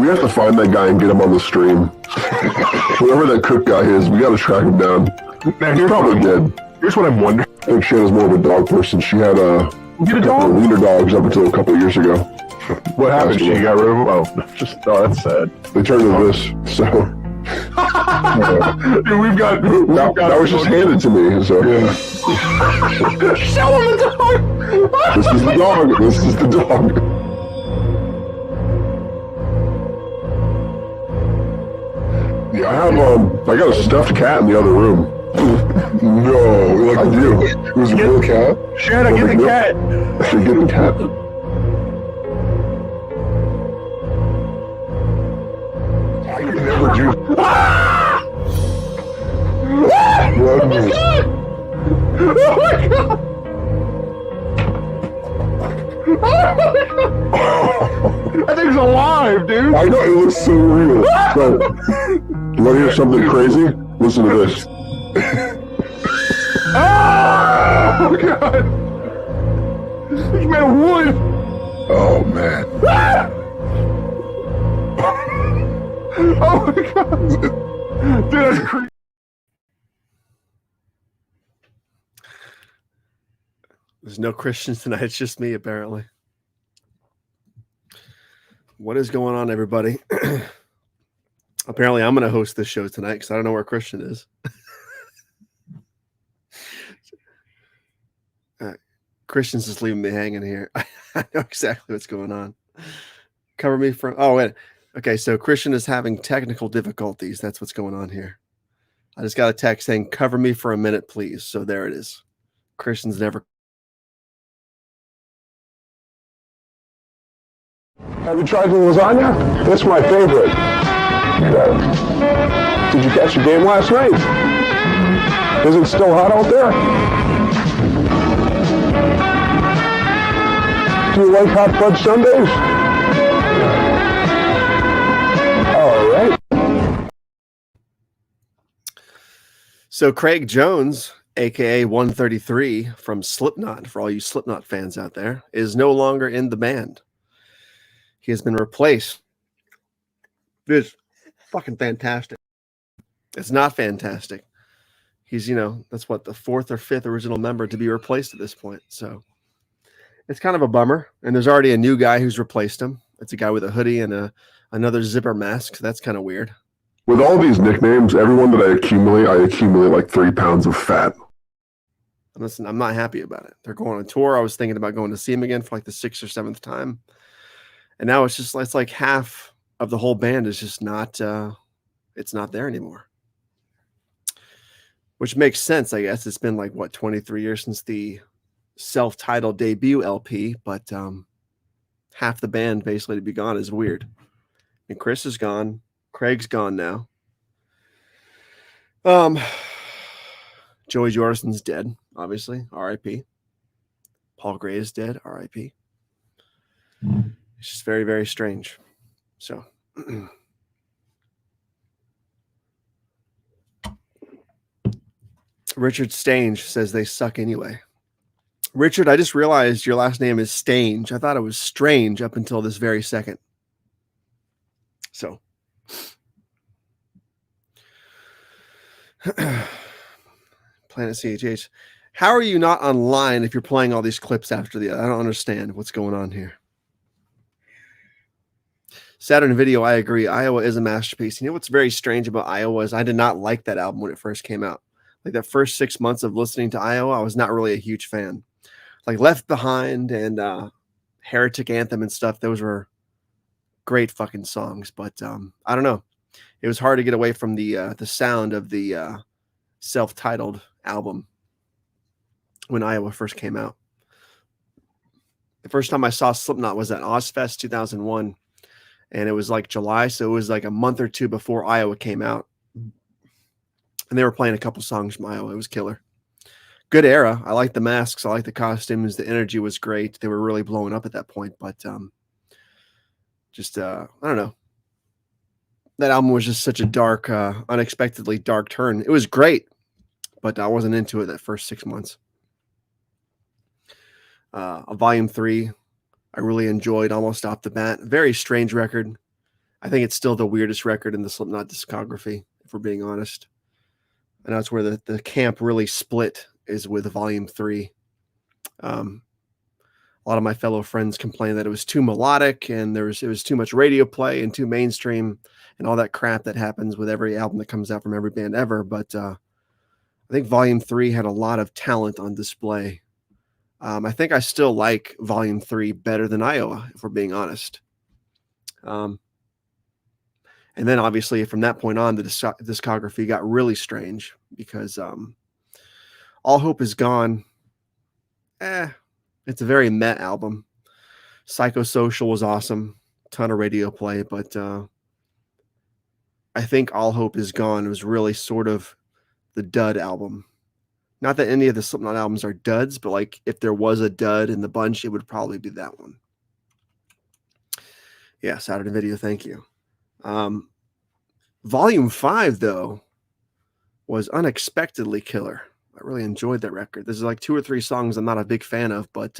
have to find that guy and get him on the stream. Whoever that cook guy is, we got to track him down. Now, He's probably dead. Here's what I'm wondering. I think Shanna's more of a dog person. She had a Get a couple of dog? wiener dogs up until a couple of years ago. What happened? She got rid of them? Oh, that's sad. They turned into this, so... Dude, we've got that was just handed to me, so... Yeah. Show him the dog! This is the dog. This is the dog. Yeah, I got a stuffed cat in the other room. No, like you. It was a real cat. Shanna, get the cat! I should get the cat. I could never do. Oh my god! Oh my god! That thing's alive, dude! I know, it looks so real. So, you want to hear something crazy? Listen to this. Oh my god! He's made of wood! Oh, man. Oh my god! Dude, that's crazy. There's no Christians tonight. It's just me, apparently. What is going on, everybody? Apparently, I'm going to host this show tonight because I don't know where Christian is. Christian's just leaving me hanging here. I know exactly what's going on. Cover me from... Oh, wait. Okay, so Christian is having technical difficulties. That's what's going on here. I just got a text saying, cover me for a minute, please. So there it is. Christian's never... Have you tried the lasagna? That's my favorite. Did you catch the game last night? Is it still hot out there? Do you like hot fudge sundaes? All right. So Craig Jones, aka 133 from Slipknot, for all you Slipknot fans out there, is no longer in the band. He has been replaced. It's fucking fantastic. It's not fantastic. He's, that's what, the fourth or fifth original member to be replaced at this point. So it's kind of a bummer. And there's already a new guy who's replaced him. It's a guy with a hoodie and another zipper mask. So that's kind of weird. With all these nicknames, everyone that I accumulate like 3 pounds of fat. Listen, I'm not happy about it. They're going on tour. I was thinking about going to see him again for like the 6th or 7th time. And now it's like half of the whole band is just not, it's not there anymore. Which makes sense, I guess. It's been like, 23 years since the self-titled debut LP, but half the band basically to be gone is weird. And Chris is gone. Craig's gone now. Joey Jordison's dead, obviously. R.I.P. Paul Gray is dead. R.I.P. It's just very, very strange. So, Richard Stange says they suck anyway. Richard, I just realized your last name is Stange. I thought it was strange up until this very second. So, Planet CHH. How are you not online if you're playing all these clips after the... I don't understand what's going on here. Saturn Video, I agree. Iowa is a masterpiece. You know what's very strange about Iowa is I did not like that album when it first came out. Like that first 6 months of listening to Iowa, I was not really a huge fan. Like Left Behind and Heretic Anthem and stuff, those were great fucking songs. But I don't know. It was hard to get away from the sound of the self-titled album when Iowa first came out. The first time I saw Slipknot was at Ozfest 2001. And it was like July, so it was like a month or two before Iowa came out. And they were playing a couple songs from Iowa. It was killer. Good era. I liked the masks. I liked the costumes. The energy was great. They were really blowing up at that point. But I don't know. That album was just such a dark, unexpectedly dark turn. It was great, but I wasn't into it that first 6 months. Volume 3. I really enjoyed almost off the bat. Very strange record. I think it's still the weirdest record in the Slipknot discography, if we're being honest. And that's where the camp really split, is with Volume 3. A lot of my fellow friends complained that it was too melodic and it was too much radio play and too mainstream and all that crap that happens with every album that comes out from every band ever. But I think Volume 3 had a lot of talent on display. I think I still like Volume 3 better than Iowa, if we're being honest. And then obviously from that point on, the discography got really strange because All Hope Is Gone. It's a very meh album. Psychosocial was awesome. Ton of radio play, but I think All Hope Is Gone was really sort of the dud album. Not that any of the Slipknot albums are duds, but like if there was a dud in the bunch, it would probably be that one. Yeah, Saturday Video, thank you. Volume 5, though, was unexpectedly killer. I really enjoyed that record. There's like 2 or 3 songs I'm not a big fan of, but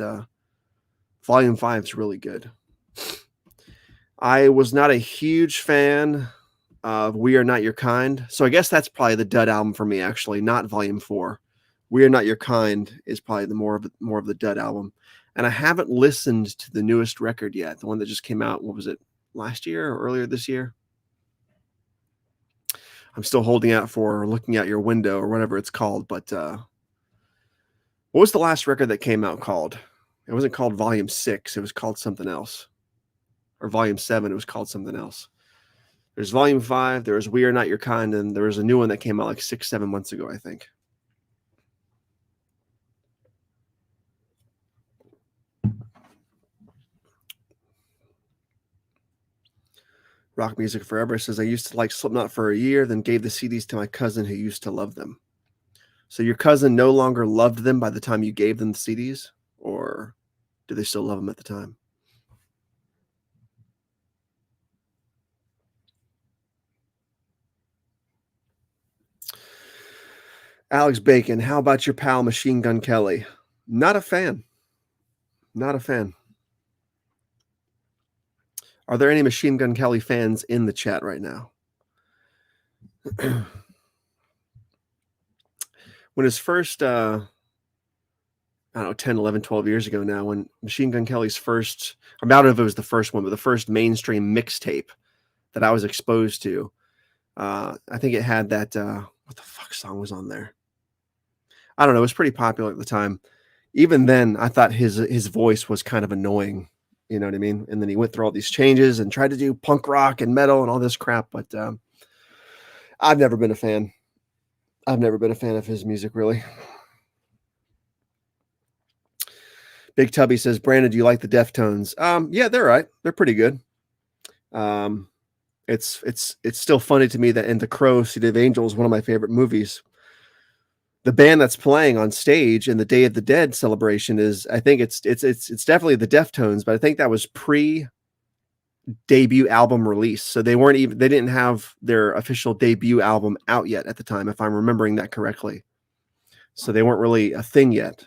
Volume 5 is really good. I was not a huge fan of We Are Not Your Kind. So I guess that's probably the dud album for me, actually, not Volume 4. We Are Not Your Kind is probably the more of the dud album. And I haven't listened to the newest record yet, the one that just came out, what was it, last year or earlier this year? I'm still holding out for Looking Out Your Window or whatever it's called. But what was the last record that came out called? It wasn't called Volume 6. It was called something else. Or Volume 7. It was called something else. There's Volume 5. There was We Are Not Your Kind. And there was a new one that came out like 6-7 months ago, I think. Rock Music Forever says, I used to like Slipknot for a year, then gave the CDs to my cousin who used to love them. So your cousin no longer loved them by the time you gave them the CDs? Or do they still love them at the time? Alex Bacon, how about your pal Machine Gun Kelly? Not a fan. Not a fan. Are there any Machine Gun Kelly fans in the chat right now? When his first, I don't know, 10, 11, 12 years ago now, when Machine Gun Kelly's first, I don't know if it was the first one, but the first mainstream mixtape that I was exposed to, I think it had that, what the fuck song was on there? I don't know. It was pretty popular at the time. Even then, I thought his voice was kind of annoying. You know what I mean? And then he went through all these changes and tried to do punk rock and metal and all this crap. But I've never been a fan. I've never been a fan of his music, really. Big Tubby says, Brandon, do you like the Deftones? Yeah, they're right. They're pretty good. It's still funny to me that in The Crow, City of Angels, one of my favorite movies, the band that's playing on stage in the Day of the Dead celebration is, I think it's definitely the Deftones, but I think that was pre-debut album release. So they didn't have their official debut album out yet at the time, if I'm remembering that correctly. So they weren't really a thing yet.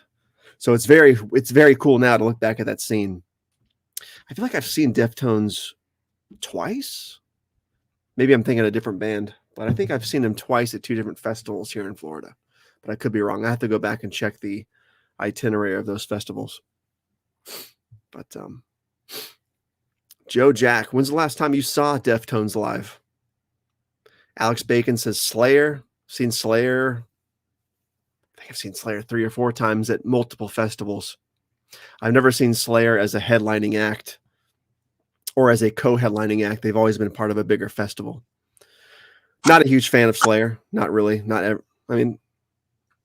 So it's very cool now to look back at that scene. I feel like I've seen Deftones twice. Maybe I'm thinking of a different band, but I think I've seen them twice at 2 different festivals here in Florida. But I could be wrong. I have to go back and check the itinerary of those festivals. But Joe Jack, when's the last time you saw Deftones live? Alex Bacon says Slayer. Seen Slayer. I think I've seen Slayer 3 or 4 times at multiple festivals. I've never seen Slayer as a headlining act or as a co-headlining act. They've always been part of a bigger festival. Not a huge fan of Slayer. Not really. Not ever. I mean,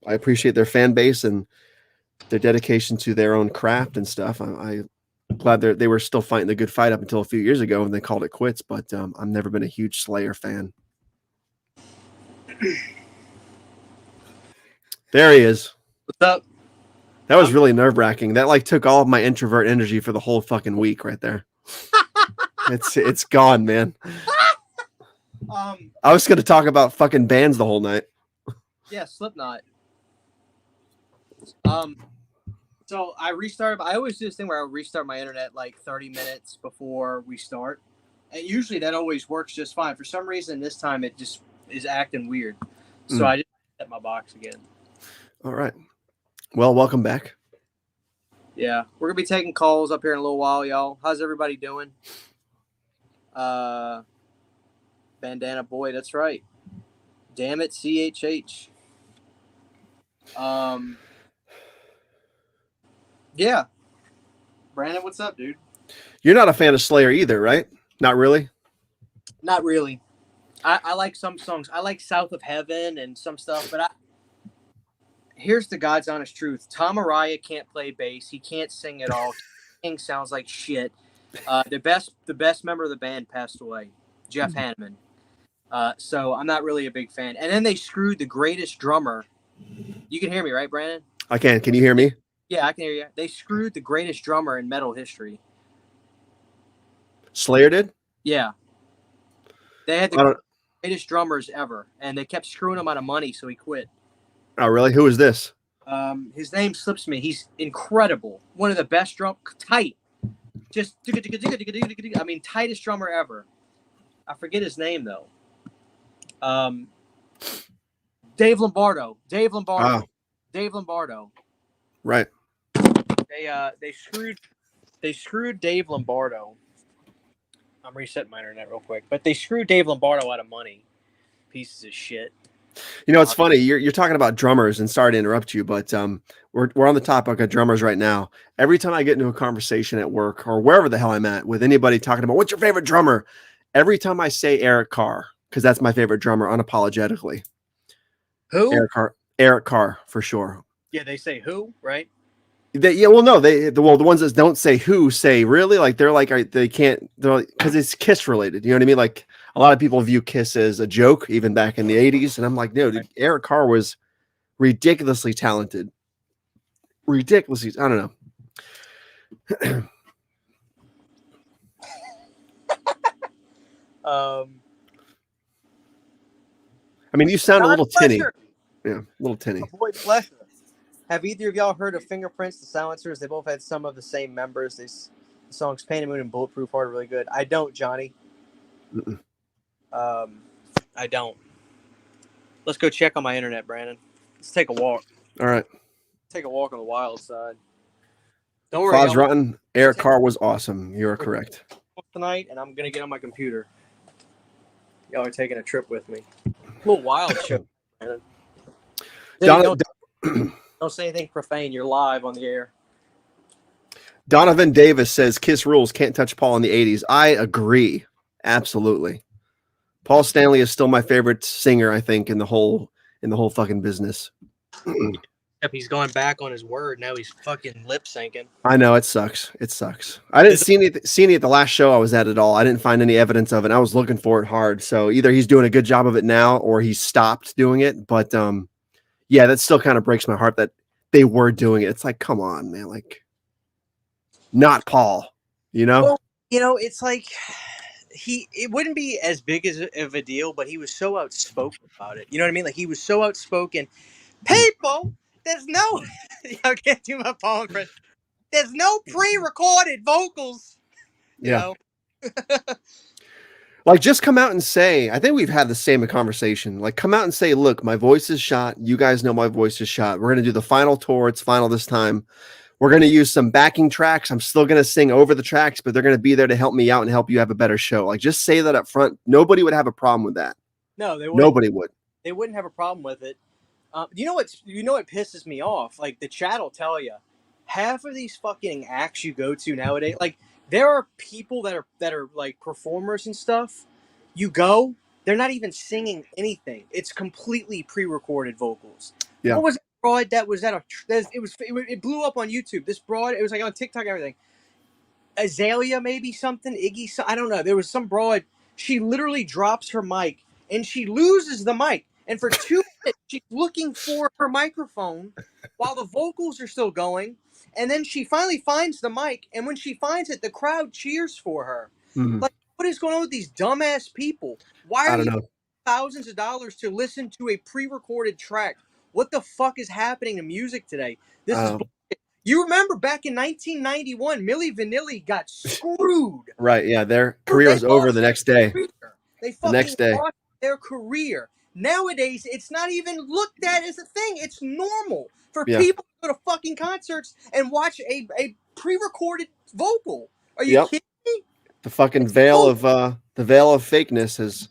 I appreciate their fan base and their dedication to their own craft and stuff. I'm glad they were still fighting the good fight up until a few years ago when they called it quits. But I've never been a huge Slayer fan. There he is. What's up? That was really nerve-wracking. That like took all of my introvert energy for the whole fucking week right there. It's gone, man. I was going to talk about fucking bands the whole night. Yeah, Slipknot. So I always do this thing where I restart my internet like 30 minutes before we start. And usually that always works just fine. For some reason, this time it just is acting weird. So Mm. I just set my box again. All right. Well, welcome back. Yeah, we're gonna be taking calls up here in a little while, y'all. How's everybody doing? Bandana boy, that's right. Damn it, CHH. Yeah. Brandon, what's up, dude? You're not a fan of Slayer either, right? Not really? Not really. I like some songs. I like South of Heaven and some stuff, but here's the God's honest truth. Tom Araya can't play bass. He can't sing at all. King sounds like shit. The best member of the band passed away, Jeff Hanneman. So I'm not really a big fan. And then they screwed the greatest drummer. You can hear me, right, Brandon? I can. Can you hear me? Yeah, I can hear you. They screwed the greatest drummer in metal history. Slayer did? Yeah. They had the greatest drummers ever, and they kept screwing him out of money, so he quit. Oh, really? Who is this? His name slips me. He's incredible. One of the best tight. Just, I mean, tightest drummer ever. I forget his name, though. Dave Lombardo. Oh. Dave Lombardo. Right. They screwed Dave Lombardo. I'm resetting my internet real quick, but they screwed Dave Lombardo out of money. Pieces of shit. You know, it's funny. You're talking about drummers, and sorry to interrupt you, but we're on the topic of drummers right now. Every time I get into a conversation at work or wherever the hell I'm at with anybody talking about what's your favorite drummer, every time I say Eric Carr, because that's my favorite drummer unapologetically. Who? Eric Carr for sure. Yeah, they say who, right? The ones that don't say who say really, like they can't, because it's Kiss related. You know what I mean? Like a lot of people view Kiss as a joke, even back in the 80s. And I'm like, no, dude, Eric Carr was ridiculously talented. I don't know. I mean, you sound a little tinny. Yeah, a little tinny. Boy, pleasure. Have either of y'all heard of Fingerprints, the Silencers? They both had some of the same members. The songs Painted Moon and Bulletproof Heart are really good. I don't, Johnny. Mm-mm. I don't. Let's go check on my internet, Brandon. Let's take a walk. All right. Take a walk on the wild side. Don't worry. Claus Rotten, Eric Carr was awesome. You are correct. Tonight, and I'm going to get on my computer. Y'all are taking a trip with me. A little wild show, Brandon. Don't say anything profane. You're live on the air. Donovan Davis says Kiss rules, can't touch Paul in the 80s. I agree. Absolutely. Paul Stanley is still my favorite singer, I think, in the whole fucking business. Yep, he's going back on his word. Now he's fucking lip syncing. I know, it sucks. It sucks. I didn't see any at the last show I was at all. I didn't find any evidence of it. I was looking for it hard. So either he's doing a good job of it now or he stopped doing it. But yeah, that still kind of breaks my heart that they were doing it. It's like, come on, man. Like, not Paul, you know? Well, you know, it's like it wouldn't be as big of a deal, but he was so outspoken about it. You know what I mean? Like, he was so outspoken. People, there's no, I can't do my Paul impression. There's no pre-recorded vocals. You know? Like, just come out and say, I think we've had the same conversation. Like, come out and say, look, my voice is shot. You guys know my voice is shot. We're going to do the final tour. It's final this time. We're going to use some backing tracks. I'm still going to sing over the tracks, but they're going to be there to help me out and help you have a better show. Like, just say that up front. Nobody would have a problem with that. No, they wouldn't. Nobody would. They wouldn't have a problem with it. You know what pisses me off? Like, the chat will tell you, half of these fucking acts you go to nowadays, like, there are people that are like performers and stuff. You go, they're not even singing anything. It's completely pre-recorded vocals. Yeah. What was it, broad that was at it blew up on YouTube. This broad, it was like on TikTok and everything. Azalea, maybe something, Iggy, I don't know. There was some broad. She literally drops her mic and she loses the mic. And for 2 minutes, she's looking for her microphone while the vocals are still going. And then she finally finds the mic. And when she finds it, the crowd cheers for her. Mm-hmm. Like, what is going on with these dumbass people? Why are you paying thousands of dollars to listen to a pre-recorded track? What the fuck is happening to music today? This is bullshit. You remember back in 1991, Milli Vanilli got screwed. Right. Yeah. Their career was over the next day. They The next fucking day. lost their career. Nowadays, it's not even looked at as a thing. It's normal for people to go to fucking concerts and watch a pre-recorded vocal. Are you kidding me? The fucking veil of fakeness has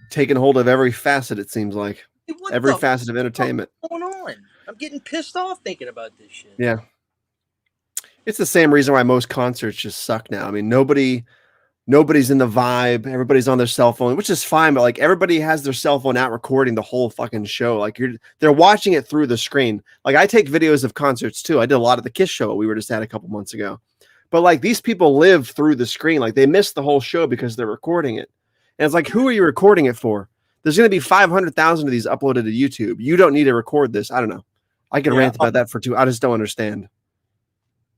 taken hold of every facet. It seems like every facet of entertainment. What's going on? I'm getting pissed off thinking about this shit. Yeah. It's the same reason why most concerts just suck now. I mean, nobody's in the vibe. Everybody's on their cell phone, which is fine, but like everybody has their cell phone out recording the whole fucking show. Like they're watching it through the screen. Like I take videos of concerts too. I did a lot of the Kiss show we were just at a couple months ago. But like these people live through the screen. Like they miss the whole show because they're recording it. And it's like, who are you recording it for? There's going to be 500,000 of these uploaded to YouTube. You don't need to record this. I don't know. I could rant about that for two. I just don't understand.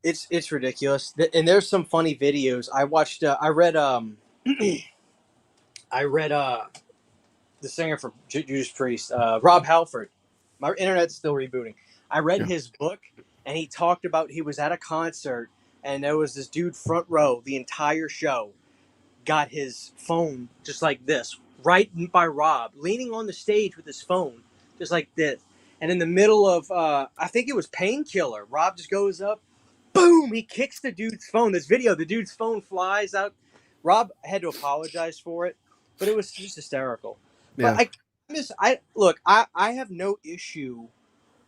It's ridiculous. And there's some funny videos. I watched, I read the singer for Judas Priest, Rob Halford. My internet's still rebooting. I read his book, and he talked about he was at a concert, and there was this dude front row the entire show, got his phone just like this, right by Rob, leaning on the stage with his phone, just like this. And in the middle of, I think it was Painkiller, Rob just goes up, boom, he kicks the dude's phone. This video, the dude's phone flies out. Rob had to apologize for it, but it was just hysterical. Yeah. But I have no issue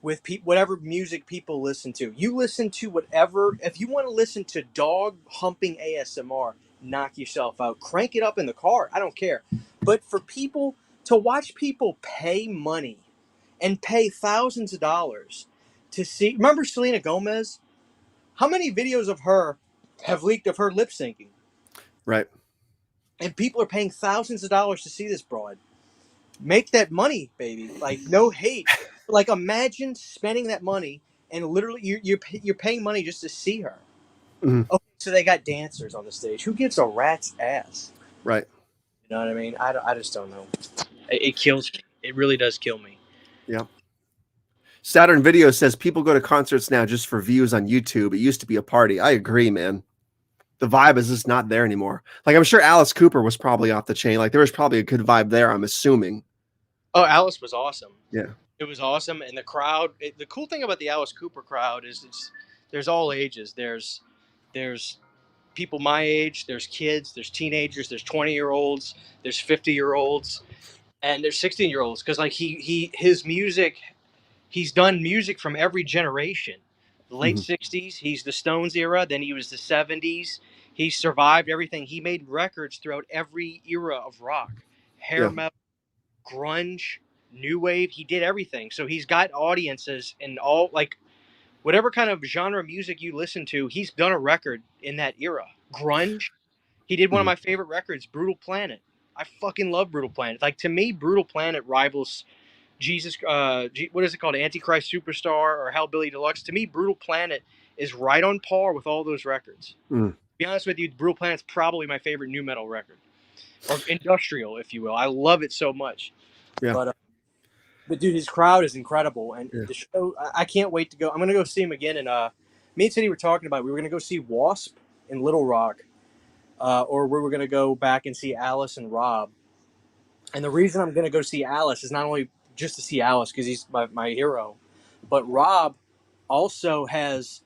with whatever music people listen to. You listen to whatever. If you want to listen to dog humping ASMR, knock yourself out. Crank it up in the car. I don't care. But for people to watch people pay money and pay thousands of dollars to see. Remember Selena Gomez? How many videos of her have leaked of her lip syncing? Right. And people are paying thousands of dollars to see this broad. Make that money, baby. Like, no hate. Like, imagine spending that money and literally you're paying money just to see her. Mm-hmm. Okay, so they got dancers on the stage. Who gives a rat's ass? Right. You know what I mean? I just don't know. It kills me. It really does kill me. Yeah. Saturn Video says people go to concerts now just for views on YouTube. It used to be a party. I agree, man. The vibe is just not there anymore. Like, I'm sure Alice Cooper was probably off the chain. Like, there was probably a good vibe there, I'm assuming. Oh, Alice was awesome. Yeah. It was awesome. And the crowd, the cool thing about the Alice Cooper crowd is there's all ages. There's people my age, there's kids, there's teenagers, there's 20-year-olds, there's 50-year-olds, and there's 16-year-olds. Because, like, his music, he's done music from every generation. The late 60s, he's the Stones era. Then he was the 70s. He survived everything. He made records throughout every era of rock. Hair metal, grunge, new wave. He did everything. So he's got audiences in all, like, whatever kind of genre music you listen to, he's done a record in that era. Grunge. He did one of my favorite records, Brutal Planet. I fucking love Brutal Planet. Like, to me, Brutal Planet rivals Jesus, what is it called? Antichrist Superstar or Hellbilly Deluxe. To me, Brutal Planet is right on par with all those records. To be honest with you, Brutal Planet's probably my favorite nu metal record. Or industrial, if you will. I love it so much. Yeah. But dude, his crowd is incredible. And the show, I can't wait to go. I'm going to go see him again. And me and Cindy were talking about it. We were going to go see Wasp in Little Rock. Or we were going to go back and see Alice and Rob. And the reason I'm going to go see Alice is not only just to see Alice because he's my hero, but Rob also has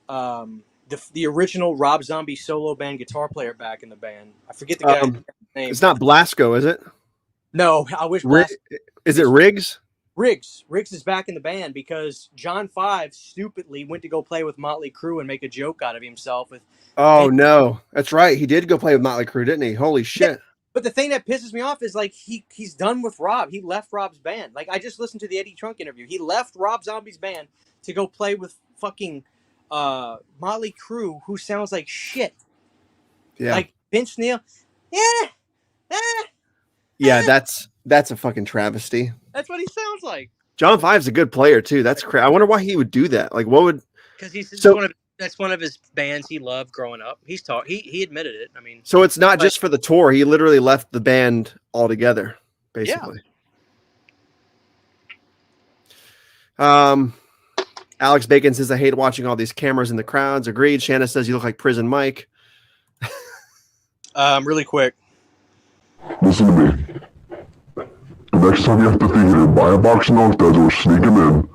the original Rob Zombie solo band guitar player back in the band. I forget the guy's name. It's not Blasco, is it? No, I wish. Is it Riggs? Riggs is back in the band because John 5 stupidly went to go play with Motley Crue and make a joke out of himself. No, that's right. He did go play with Motley Crue, didn't he? Holy shit. Yeah. But the thing that pisses me off is, like, he's done with Rob. He left Rob's band. Like, I just listened to the Eddie Trunk interview. He left Rob Zombie's band to go play with fucking Motley Crue, who sounds like shit. Yeah. Like, Vince Neil. Yeah, that's a fucking travesty. That's what he sounds like. John 5's a good player, too. That's crazy. I wonder why he would do that. Like, what would... Because that's one of his bands he loved growing up. He admitted it. I mean, so it's not just for the tour. He literally left the band altogether, basically. Yeah. Alex Bacon says, I hate watching all these cameras in the crowds. Agreed. Shanna says, you look like Prison Mike. Really quick. Listen to me. The next time you're at the theater, buy a box of milk duds or sneak them in,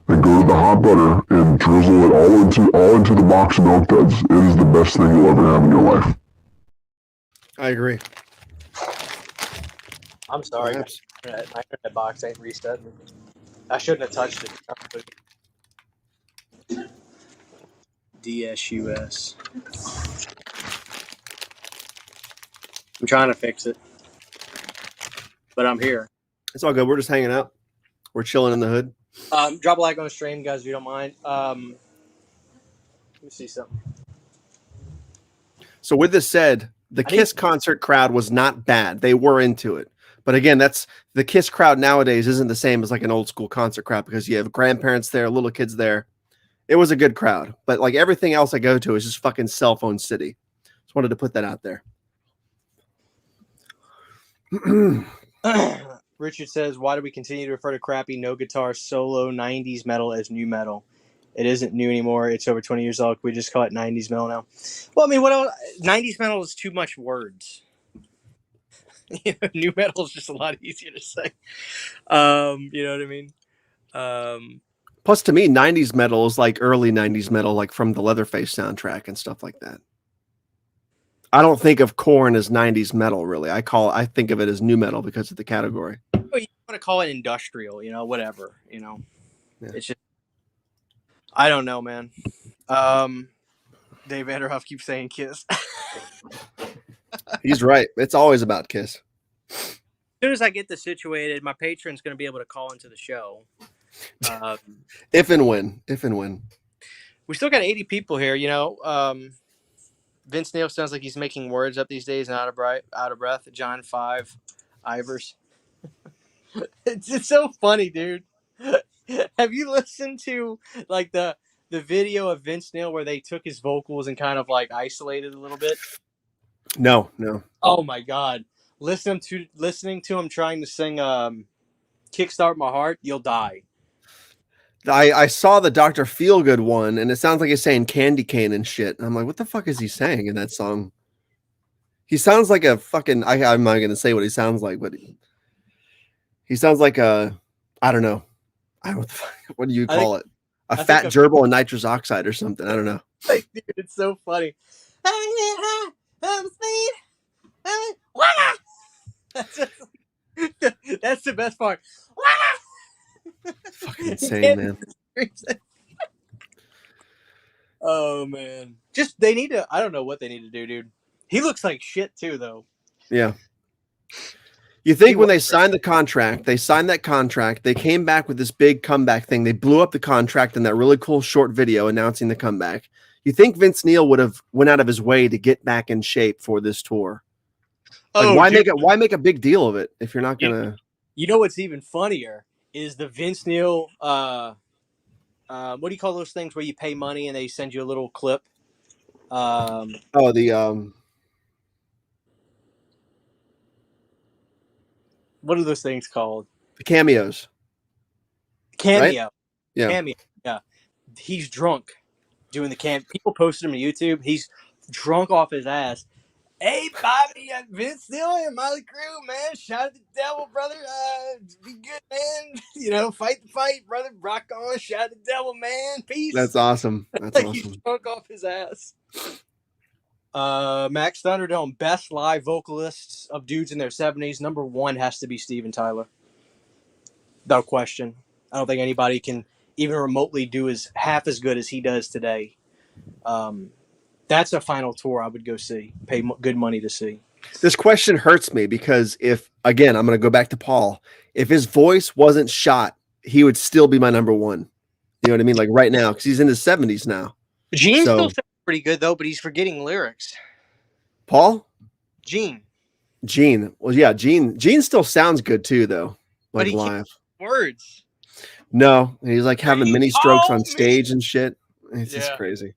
and go to the hot butter and drizzle it all into the box of milk duds. It is the best thing you'll ever have in your life. I agree. I'm sorry. Perhaps. My internet box ain't reset. I shouldn't have touched it. DSUS. I'm trying to fix it, but I'm here. It's all good. We're just hanging out. We're chilling in the hood. Drop a like on the stream, guys, if you don't mind. Let me see something. So with this said, the Kiss concert crowd was not bad. They were into it. But again, that's the Kiss crowd nowadays isn't the same as like an old school concert crowd because you have grandparents there, little kids there. It was a good crowd. But like everything else I go to is just fucking cell phone city. Just wanted to put that out there. Richard says, why do we continue to refer to crappy no guitar solo 90s metal as new metal? It isn't new anymore. It's over 20 years old. We just call it 90s metal now. Well, I mean, what else? 90s metal is too much words. New metal is just a lot easier to say. You know what I mean? Plus, to me, 90s metal is like early 90s metal, like from the Leatherface soundtrack and stuff like that. I don't think of Korn as 90s metal, really. I think of it as new metal because of the category. Well, you want to call it industrial, whatever, Yeah. It's just, I don't know, man. Dave Vanderhoff keeps saying Kiss. He's right. It's always about Kiss. As soon as I get this situated, my patron's going to be able to call into the show. If and when. We still got 80 people here, Vince Neil sounds like he's making words up these days and out of breath. John 5, Ivers. It's so funny, dude. Have you listened to like the video of Vince Neil where they took his vocals and kind of like isolated a little bit? No. Oh my God. Listening to him trying to sing Kickstart My Heart, you'll die. I saw the Dr. Feelgood one, and it sounds like he's saying candy cane and shit. And I'm like, what the fuck is he saying in that song? He sounds like a fucking... I'm not going to say what he sounds like, but he sounds like a... I don't know. What do you call it? A fat gerbil and nitrous oxide or something. I don't know. Like, dude, it's so funny. That's the best part. Fucking insane, man. Oh man, just they need to. I don't know what they need to do, dude. He looks like shit too, though. Yeah. You think when they signed that contract, they came back with this big comeback thing. They blew up the contract in that really cool short video announcing the comeback. You think Vince Neil would have went out of his way to get back in shape for this tour? Like, why make a big deal of it if you're not gonna? You know what's even funnier is the Vince Neil. What do you call those things where you pay money and they send you a little clip? What are those things called? The cameos. Cameo. Right? Yeah. Cameo. Yeah. He's drunk doing the cam. People posted him to YouTube. He's drunk off his ass. Hey, Bobby, Vince Neil and Motley Crue, man. Shout at the devil, brother. Be good, man. Fight the fight, brother. Rock on. Shout at the devil, man. Peace. That's awesome. That's awesome. He's drunk off his ass. Max Thunderdome, best live vocalists of dudes in their 70s. Number 1 has to be Steven Tyler. Without question. I don't think anybody can even remotely do half as good as he does today. That's a final tour I would go see. Pay good money to see. This question hurts me because I'm going to go back to Paul. If his voice wasn't shot, he would still be my number 1. You know what I mean? Like right now, because he's in his 70s now. Gene still sounds pretty good, though, but he's forgetting lyrics. Paul? Gene. Well, yeah, Gene still sounds good, too, though. Like but he live. Words. No, he's like having mini strokes on stage and shit. It's just crazy.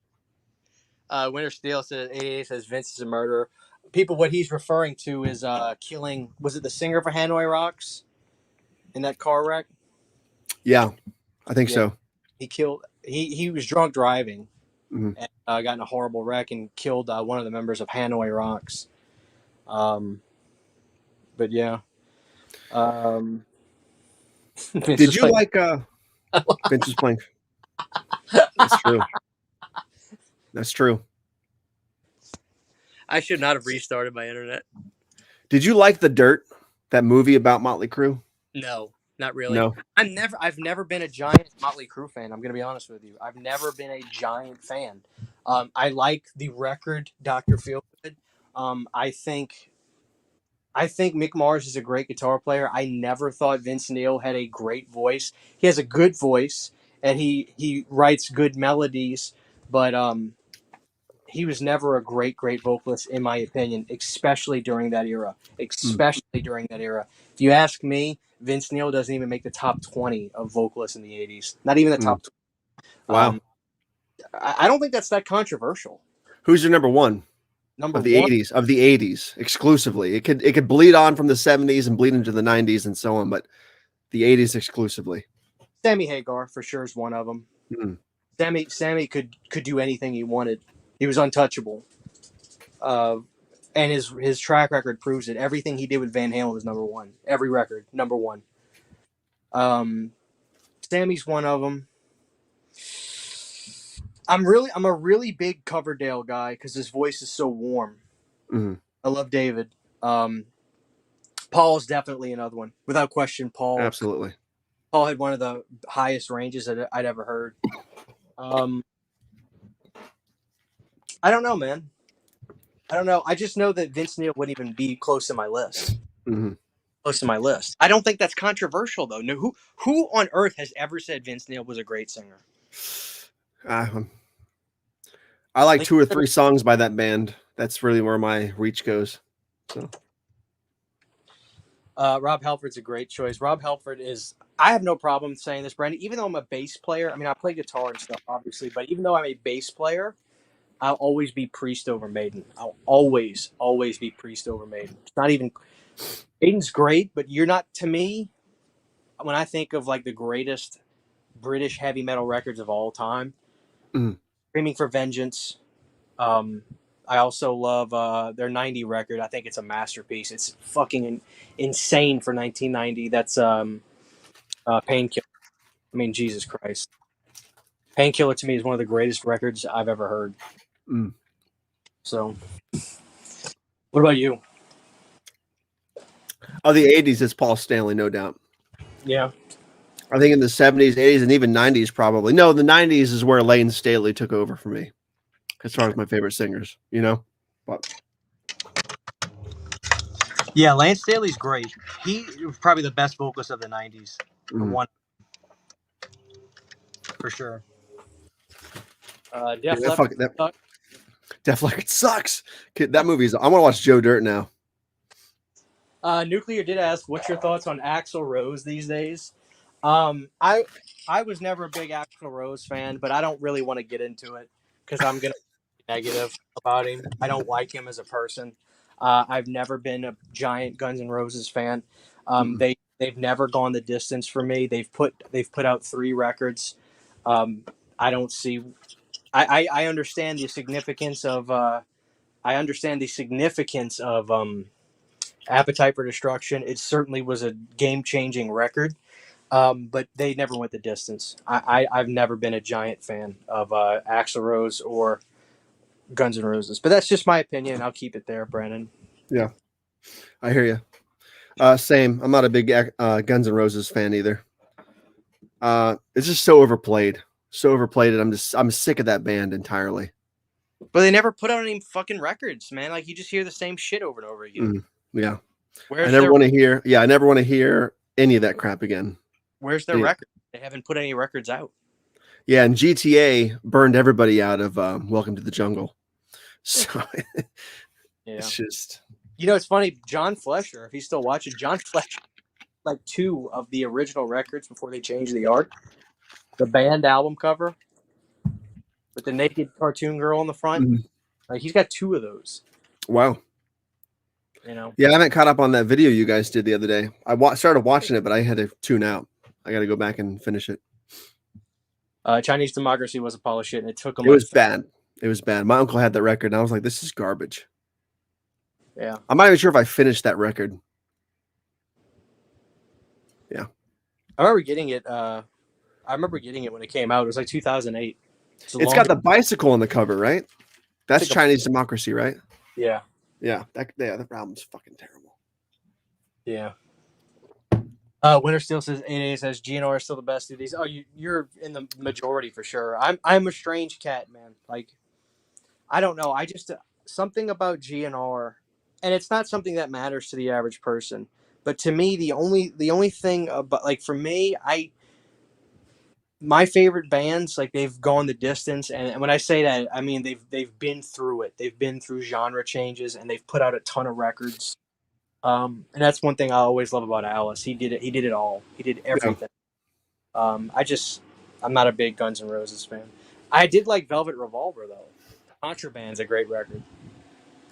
Winter Steel says 88 says Vince is a murderer. People, what he's referring to is killing. Was it the singer for Hanoi Rocks in that car wreck? Yeah, I think so. He killed. he was drunk driving Mhm. and got in a horrible wreck and killed one of the members of Hanoi Rocks. But yeah. Vince Did was you like, Vince is playing? That's true. That's true. I should not have restarted my internet. Did you like The Dirt, that movie about Motley Crue? No, not really. No. I've never been a giant Motley Crue fan. I'm gonna be honest with you. I've never been a giant fan. I like the record Dr. Feelgood. I think Mick Mars is a great guitar player. I never thought Vince Neil had a great voice. He has a good voice and he writes good melodies, but he was never a great vocalist in my opinion, especially during that era. If you ask me, Vince Neil doesn't even make the top 20 of vocalists in the 80s. Not even the top 20. Wow. I don't think that's that controversial. Who's your number one? Number Of the one, 80s, of the 80s exclusively. It could bleed on from the 70s and bleed into the 90s and so on, but the 80s exclusively. Sammy Hagar for sure is one of them. Mm. Sammy could do anything he wanted. He was untouchable. And his track record proves it. Everything he did with Van Halen was number one. Every record, number one. Sammy's one of them. I'm a really big Coverdale guy because his voice is so warm. Mm-hmm. I love David. Paul's definitely another one, without question. Paul Absolutely. Paul had one of the highest ranges that I'd ever heard. I don't know, man. I don't know. I just know that Vince Neil wouldn't even be close to my list. Mm-hmm. Close to my list. I don't think that's controversial, though. No, who on earth has ever said Vince Neil was a great singer? I like 2 or 3 songs by that band. That's really where my reach goes. So. Rob Halford's a great choice. Rob Halford is. I have no problem saying this, Brandon. Even though I'm a bass player, I mean, I play guitar and stuff, obviously, but even though I'm a bass player, I'll always be Priest over Maiden. I'll always be Priest over Maiden. It's not even. Maiden's great, but you're not, to me, when I think of like the greatest British heavy metal records of all time, Screaming for Vengeance. I also love their 90 record. I think it's a masterpiece. It's fucking insane for 1990. That's Painkiller. I mean, Jesus Christ. Painkiller to me is one of the greatest records I've ever heard. So, what about you? Oh, the 80s is Paul Stanley, no doubt. Yeah. I think in the 70s, 80s, and even 90s probably. No, the 90s is where Lane Staley took over for me as far as my favorite singers, you know? But yeah, Lance Staley's great. He was probably the best vocalist of the 90s. One. For sure. Def Leppard sucks. That movie's. I want to watch Joe Dirt now. Nuclear did ask, "What's your thoughts on Axl Rose these days?" I was never a big Axl Rose fan, but I don't really want to get into it because I'm gonna be negative about him. I don't like him as a person. I've never been a giant Guns N' Roses fan. They've never gone the distance for me. They've put out 3 records. I don't see. I understand the significance of. Appetite for Destruction. It certainly was a game-changing record, but they never went the distance. I've never been a giant fan of Axl Rose or Guns N' Roses, but that's just my opinion. I'll keep it there, Brandon. Yeah, I hear you. Same. I'm not a big Guns N' Roses fan either. It's just so overplayed, and I'm sick of that band entirely. But they never put out any fucking records, man. Like you just hear the same shit over and over again. Yeah. I never want to hear. Yeah, I never want to hear any of that crap again. Where's their record? They haven't put any records out. Yeah, and GTA burned everybody out of Welcome to the Jungle. So it's just. You know, it's funny. John Flesher, if he's still watching, John Flesher, like 2 of the original records before they changed the art. The band album cover with the naked cartoon girl on the front. Like he's got 2 of those. Wow. You know. Yeah, I haven't caught up on that video you guys did the other day. I started watching it, but I had to tune out. I got to go back and finish it. Chinese Democracy was a pile of shit, and it took them. It was bad. It was bad. My uncle had that record, and I was like, "This is garbage." Yeah, I'm not even sure if I finished that record. Yeah, I remember getting it. I remember getting it when it came out. It was like 2008. it's got the bicycle on the cover, right? That's Think of- Chinese Democracy, right? Yeah, Yeah, that album's fucking terrible. yeah. Winter Steel says 8A says GNR is still the best of these. Oh, you're in the majority for sure. I'm a strange cat, man. Like, I don't know. I just something about GNR, and it's not something that matters to the average person. But to me, the only thing about, like, for me, my favorite bands, like, they've gone the distance, and when I say that, I mean they've been through it. They've been through genre changes, and they've put out a ton of records. And that's one thing I always love about Alice. He did it. He did it all. He did everything. I'm not a big Guns N' Roses fan. I did like Velvet Revolver though. Contraband's a great record.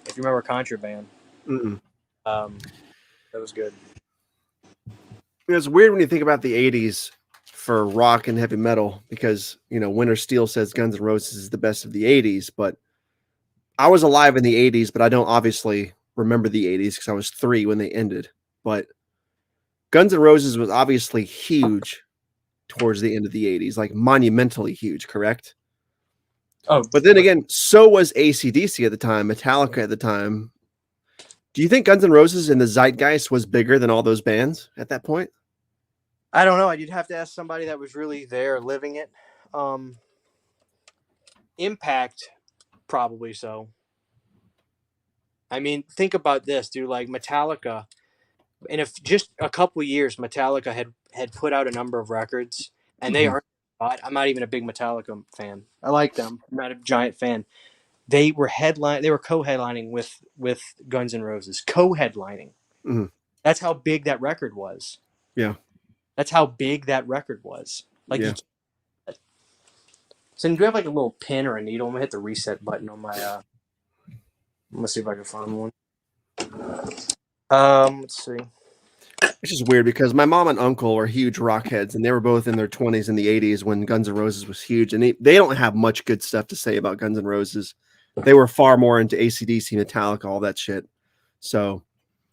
If you remember Contraband, Mm-mm. that was good. It's weird when you think about the '80s for rock and heavy metal because Winter Steel says Guns N' Roses is the best of the '80s, but I was alive in the '80s, but I don't obviously remember the '80s because I was 3 when they ended. But Guns N' Roses was obviously huge towards the end of the '80s, like monumentally huge, correct? Oh, but then again, so was AC/DC at the time, Metallica at the time. Do you think Guns N' Roses in the zeitgeist was bigger than all those bands at that point? I don't know. You'd have to ask somebody that was really there living it. Impact, probably so. I mean, think about this, dude. Like Metallica, and if just a couple of years, Metallica had put out a number of records, and they are. I'm not even a big Metallica fan. I like them. I'm not a giant fan. They were co-headlining with Guns N' Roses. Co-headlining. Mm-hmm. That's how big that record was. Yeah. That's how big that record was. Like, yeah. So do you have like a little pin or a needle? I'm gonna hit the reset button on my. Let's see if I can find one. Let's see. It's just weird because my mom and uncle were huge rock heads, and they were both in their 20s in the '80s when Guns N' Roses was huge, and they don't have much good stuff to say about Guns N' Roses. They were far more into AC/DC, Metallica, all that shit. So,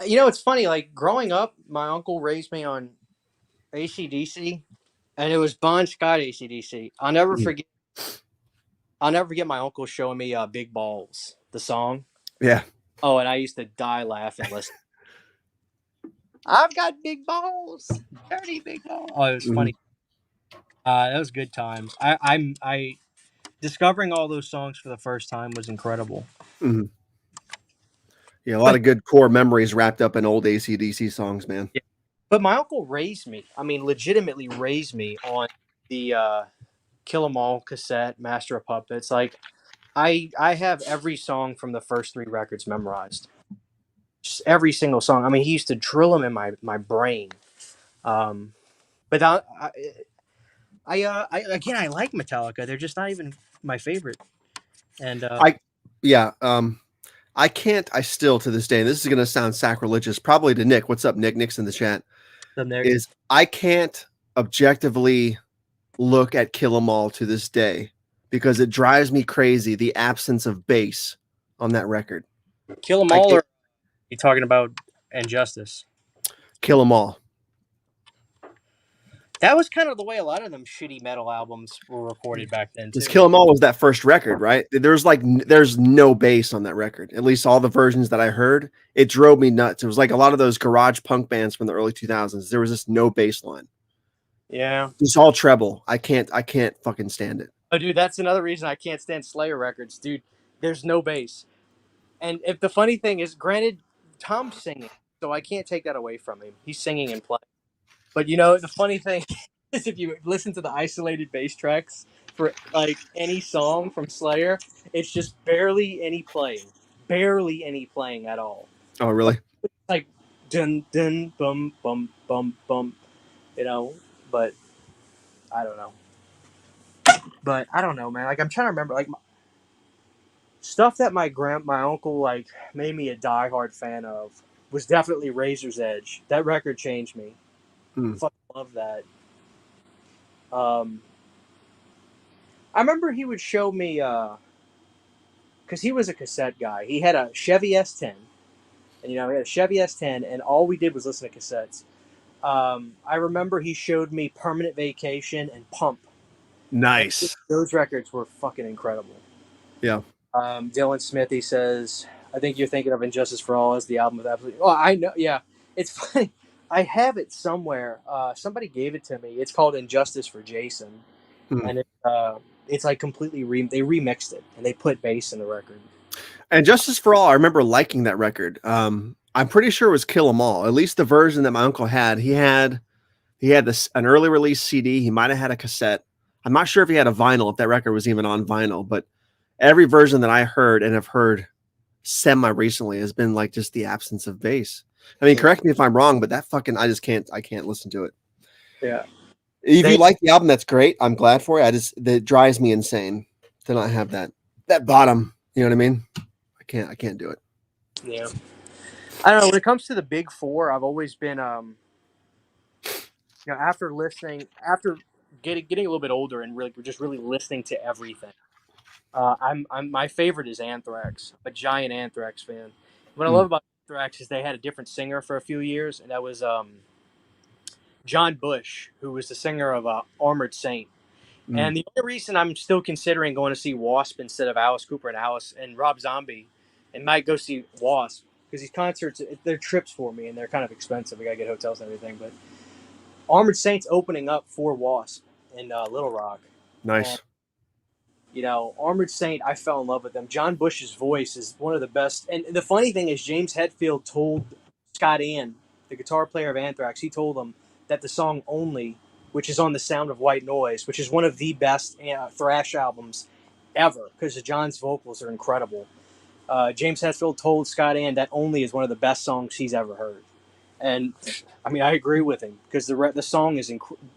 it's funny. Like growing up, my uncle raised me on AC/DC, and it was Bon Scott AC/DC. I'll never forget my uncle showing me "Big Balls," the song. Yeah. Oh, and I used to die laughing listening. I've got big balls, dirty big balls. Oh, it was funny. That was good times. I discovering all those songs for the first time was incredible. Mm-hmm. Yeah, a lot of good core memories wrapped up in old AC/DC songs, man. Yeah. But my uncle raised me. I mean, legitimately raised me on the Kill 'Em All cassette, Master of Puppets. Like, I have every song from the first 3 records memorized. Just every single song. I mean, he used to drill them in my brain. But I like Metallica. They're just not even my favorite. And I can't. I still to this day. And this is going to sound sacrilegious, probably to Nick. What's up, Nick? Nick's in the chat. Is I can't objectively look at Kill 'Em All to this day because it drives me crazy the absence of bass on that record. Kill 'Em All, or are you talking about Injustice? Kill 'Em All. That was kind of the way a lot of them shitty metal albums were recorded back then, too. Because Kill 'Em All was that first record, right? There's no bass on that record. At least all the versions that I heard, it drove me nuts. It was like a lot of those garage punk bands from the early 2000s. There was just no bass line. Yeah. It's all treble. I can't fucking stand it. Oh, dude, that's another reason I can't stand Slayer records, dude. There's no bass. And if the funny thing is, granted, Tom's singing, so I can't take that away from him. He's singing and playing. But the funny thing is, if you listen to the isolated bass tracks for like any song from Slayer, it's just barely any playing at all. Oh, really? Like dun dun bum bum bum bum, But I don't know. But I don't know, man. Like I'm trying to remember, like stuff that my uncle like made me a diehard fan of was definitely Razor's Edge. That record changed me. Fucking love that. I remember he would show me because he was a cassette guy. He had a Chevy S10, and he had a Chevy S10, and all we did was listen to cassettes. I remember he showed me Permanent Vacation and Pump. Nice. Those records were fucking incredible. Yeah. Dylan Smithy says, I think you're thinking of Injustice for All as the album with absolutely. Oh, I know. Yeah. It's funny. I have it somewhere. Somebody gave it to me. It's called Injustice for Jason. And it's like completely they remixed it and they put bass in the record. And Justice for All, I remember liking that record. I'm pretty sure it was Kill 'Em All. At least the version that my uncle had. He had an early release CD. He might have had a cassette. I'm not sure if he had a vinyl, if that record was even on vinyl, but every version that I heard and have heard semi recently has been like just the absence of bass. I mean, correct me if I'm wrong, but that fucking I can't listen to it. Yeah. If you like the album, that's great. I'm glad for you. That drives me insane to not have that bottom. You know what I mean? I can't do it. Yeah. I don't know. When it comes to the big four, I've always been after getting a little bit older and really listening to everything. I'm my favorite is Anthrax. I'm a giant Anthrax fan. What I love about Anthrax is they had a different singer for a few years, and that was John Bush, who was the singer of Armored Saint. And the only reason I'm still considering going to see Wasp instead of Alice Cooper and Rob Zombie, and might go see Wasp, because these concerts, they're trips for me, and they're kind of expensive. We got to get hotels and everything. But Armored Saint's opening up for Wasp in Little Rock. Nice. And, Armored Saint, I fell in love with them. John Bush's voice is one of the best. And the funny thing is, James Hetfield told Scott Ian, the guitar player of Anthrax, he told him that the song Only, which is on The Sound of White Noise, which is one of the best thrash albums ever, because John's vocals are incredible. James Hetfield told Scott Ian that Only is one of the best songs he's ever heard. And, I mean, I agree with him, because the song is incredible.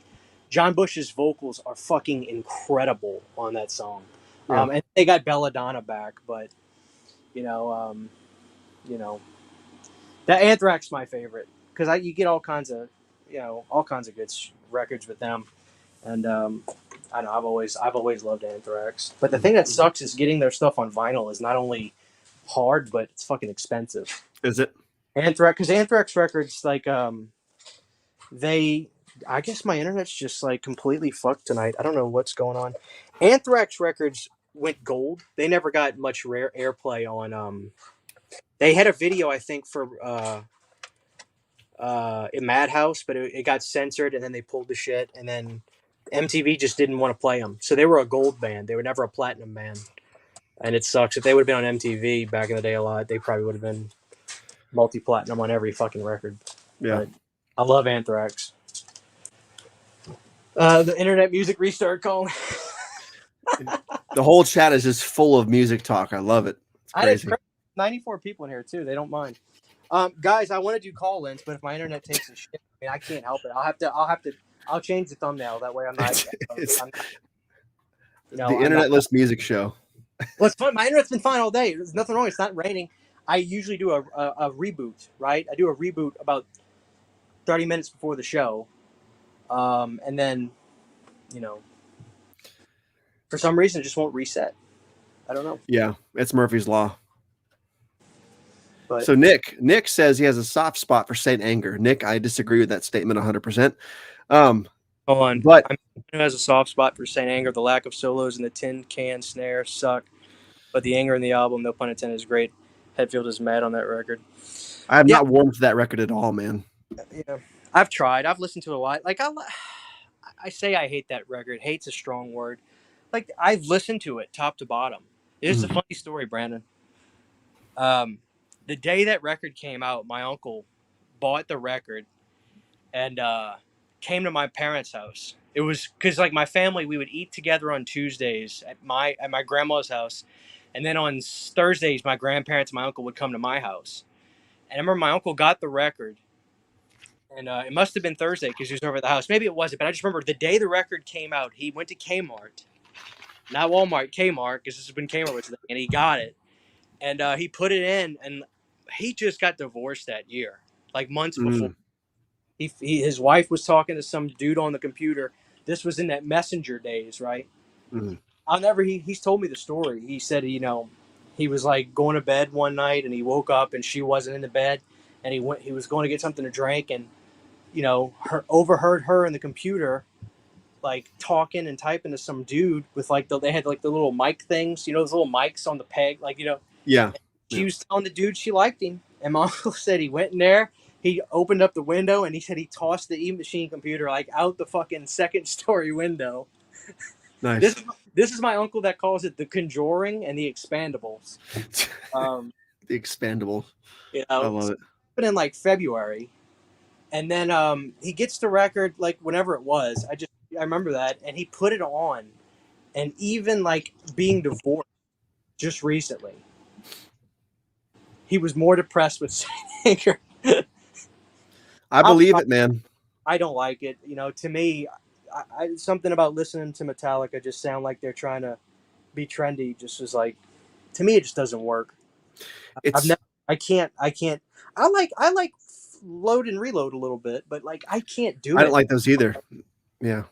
John Bush's vocals are fucking incredible on that song. Yeah. And they got Belladonna back, but, that Anthrax my favorite, because you get all kinds of good records with them. And I know I've always loved Anthrax. But the thing that sucks is getting their stuff on vinyl is not only hard, but it's fucking expensive. Is it? Because Anthrax records, like, I guess my internet's just like completely fucked tonight. I don't know what's going on. Anthrax records went gold. They never got much rare airplay on. They had a video, I think, for in Madhouse, but it got censored, and then they pulled the shit, and then MTV just didn't want to play them. So they were a gold band. They were never a platinum band, and it sucks. If they would have been on MTV back in the day a lot, they probably would have been multi-platinum on every fucking record. Yeah, but I love Anthrax. The internet music restart calling. The whole chat is just full of music talk. I love it. It's crazy. 94 people in here too. They don't mind. Guys, I want to do call-ins, but if my internet takes a shit, I mean, I can't help it. I'll change the thumbnail. That way I'm not. The internetless music show. Well, it's fun. My internet's been fine all day. There's nothing wrong. It's not raining. I usually do a reboot, right? I do a reboot about 30 minutes before the show. And then, for some reason, it just won't reset. I don't know. Yeah, it's Murphy's Law. But, so Nick says he has a soft spot for Saint Anger. Nick, I disagree with that statement 100%. Hold on. But who has a soft spot for Saint Anger? The lack of solos and the tin can snare suck, but the anger in the album, no pun intended, is great. Hetfield is mad on that record. I have not warmed to that record at all, man. Yeah, I've tried. I've listened to it a lot. Like I say, I hate that record. Hate's a strong word. Like, I've listened to it top to bottom. It's a funny story, Brandon. The day that record came out, my uncle bought the record and came to my parents' house. It was because, like, my family, we would eat together on Tuesdays at my grandma's house, and then on Thursdays, my grandparents and my uncle would come to my house. And I remember my uncle got the record, and it must have been Thursday because he was over at the house. Maybe it wasn't, but I just remember the day the record came out, he went to Kmart, not Walmart, Kmart, because this has been Kmart, and he got it, and he put it in, and he just got divorced that year, like months before. His wife was talking to some dude on the computer. This was in that Messenger days, right? I'll never. He's told me the story. He said, he was like going to bed one night and he woke up and she wasn't in the bed, and he was going to get something to drink, and overheard her in the computer like talking and typing to some dude with like they had like the little mic things, those little mics on the peg, like Yeah. she was telling the dude she liked him, and my uncle said he went in there, he opened up the window, and he said he tossed the E-machine computer like out the fucking second story window. Nice. This is my uncle that calls it the Conjuring and the Expandables. The Expandables. I love it. But in like February, and then he gets the record like whenever it was. I remember that, and he put it on, and even like being divorced just recently, he was more depressed with Saint Anger. I believe it, man. I don't like it. To me, something about listening to Metallica just sound like they're trying to be trendy. Just is like, to me, it just doesn't work. I can't. I like load and reload a little bit, but like I can't do it. I don't like those either. Yeah.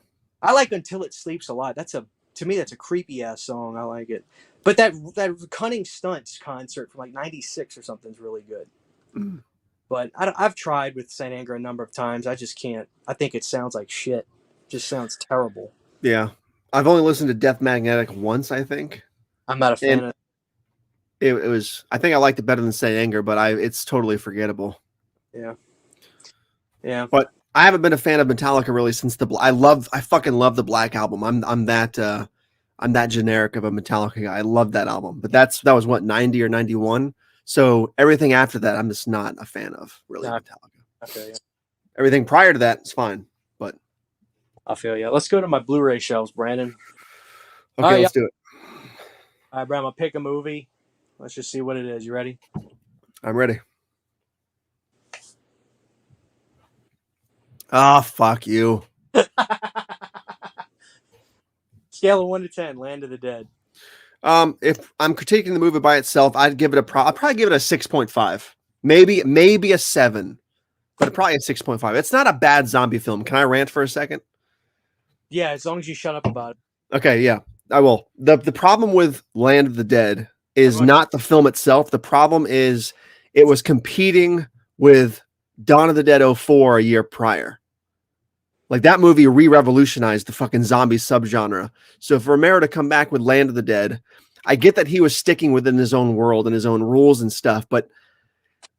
I like Until It Sleeps a lot. To me, that's a creepy ass song. I like it. But that Cunning Stunts concert from like '96 or something is really good. Mm. But I've tried with Saint Anger a number of times. I just can't. I think it sounds like shit. It just sounds terrible. Yeah. I've only listened to Death Magnetic once, I think. I'm not a fan of it. It was, I think I liked it better than Saint Anger, but it's totally forgettable. Yeah. Yeah. But I haven't been a fan of Metallica really since I fucking love the Black Album. I'm that generic of a Metallica guy. I love that album. But that was what, 90 or 91? So everything after that, I'm just not a fan of, really, Metallica. I feel you. Everything prior to that is fine, but I feel you. Let's go to my Blu-ray shelves, Brandon. Okay, let's do it. All right, Brandon, I'm gonna pick a movie. Let's just see what it is. You ready? I'm ready. Oh, fuck you. Scale of 1 to 10, Land of the Dead. If I'm critiquing the movie by itself, I'd probably give it a 6.5. Maybe a 7. But probably a 6.5. It's not a bad zombie film. Can I rant for a second? Yeah, as long as you shut up about it. Okay, yeah, I will. The problem with Land of the Dead is not the film itself. The problem is it was competing with Dawn of the Dead 04 a year prior. Like, that movie re-revolutionized the fucking zombie subgenre. So for Romero to come back with Land of the Dead, I get that he was sticking within his own world and his own rules and stuff, but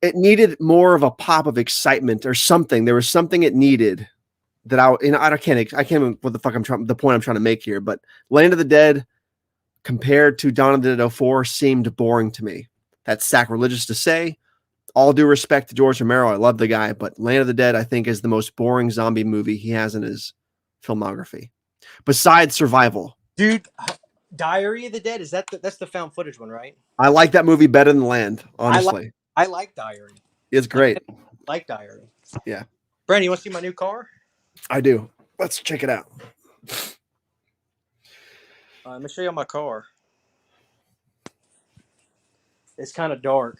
it needed more of a pop of excitement or something. There was something it needed that I can't what the fuck the point I'm trying to make here, but Land of the Dead compared to Dawn of the Dead 04 seemed boring to me. That's sacrilegious to say. All due respect to George Romero, I love the guy, but Land of the Dead, I think, is the most boring zombie movie he has in his filmography, besides Survival. Dude, Diary of the Dead, that's the found footage one, right? I like that movie better than Land, honestly. I like Diary. It's great. I like Diary. Yeah. Brandon, you want to see my new car? I do. Let's check it out. Let me show you my car. It's kind of dark,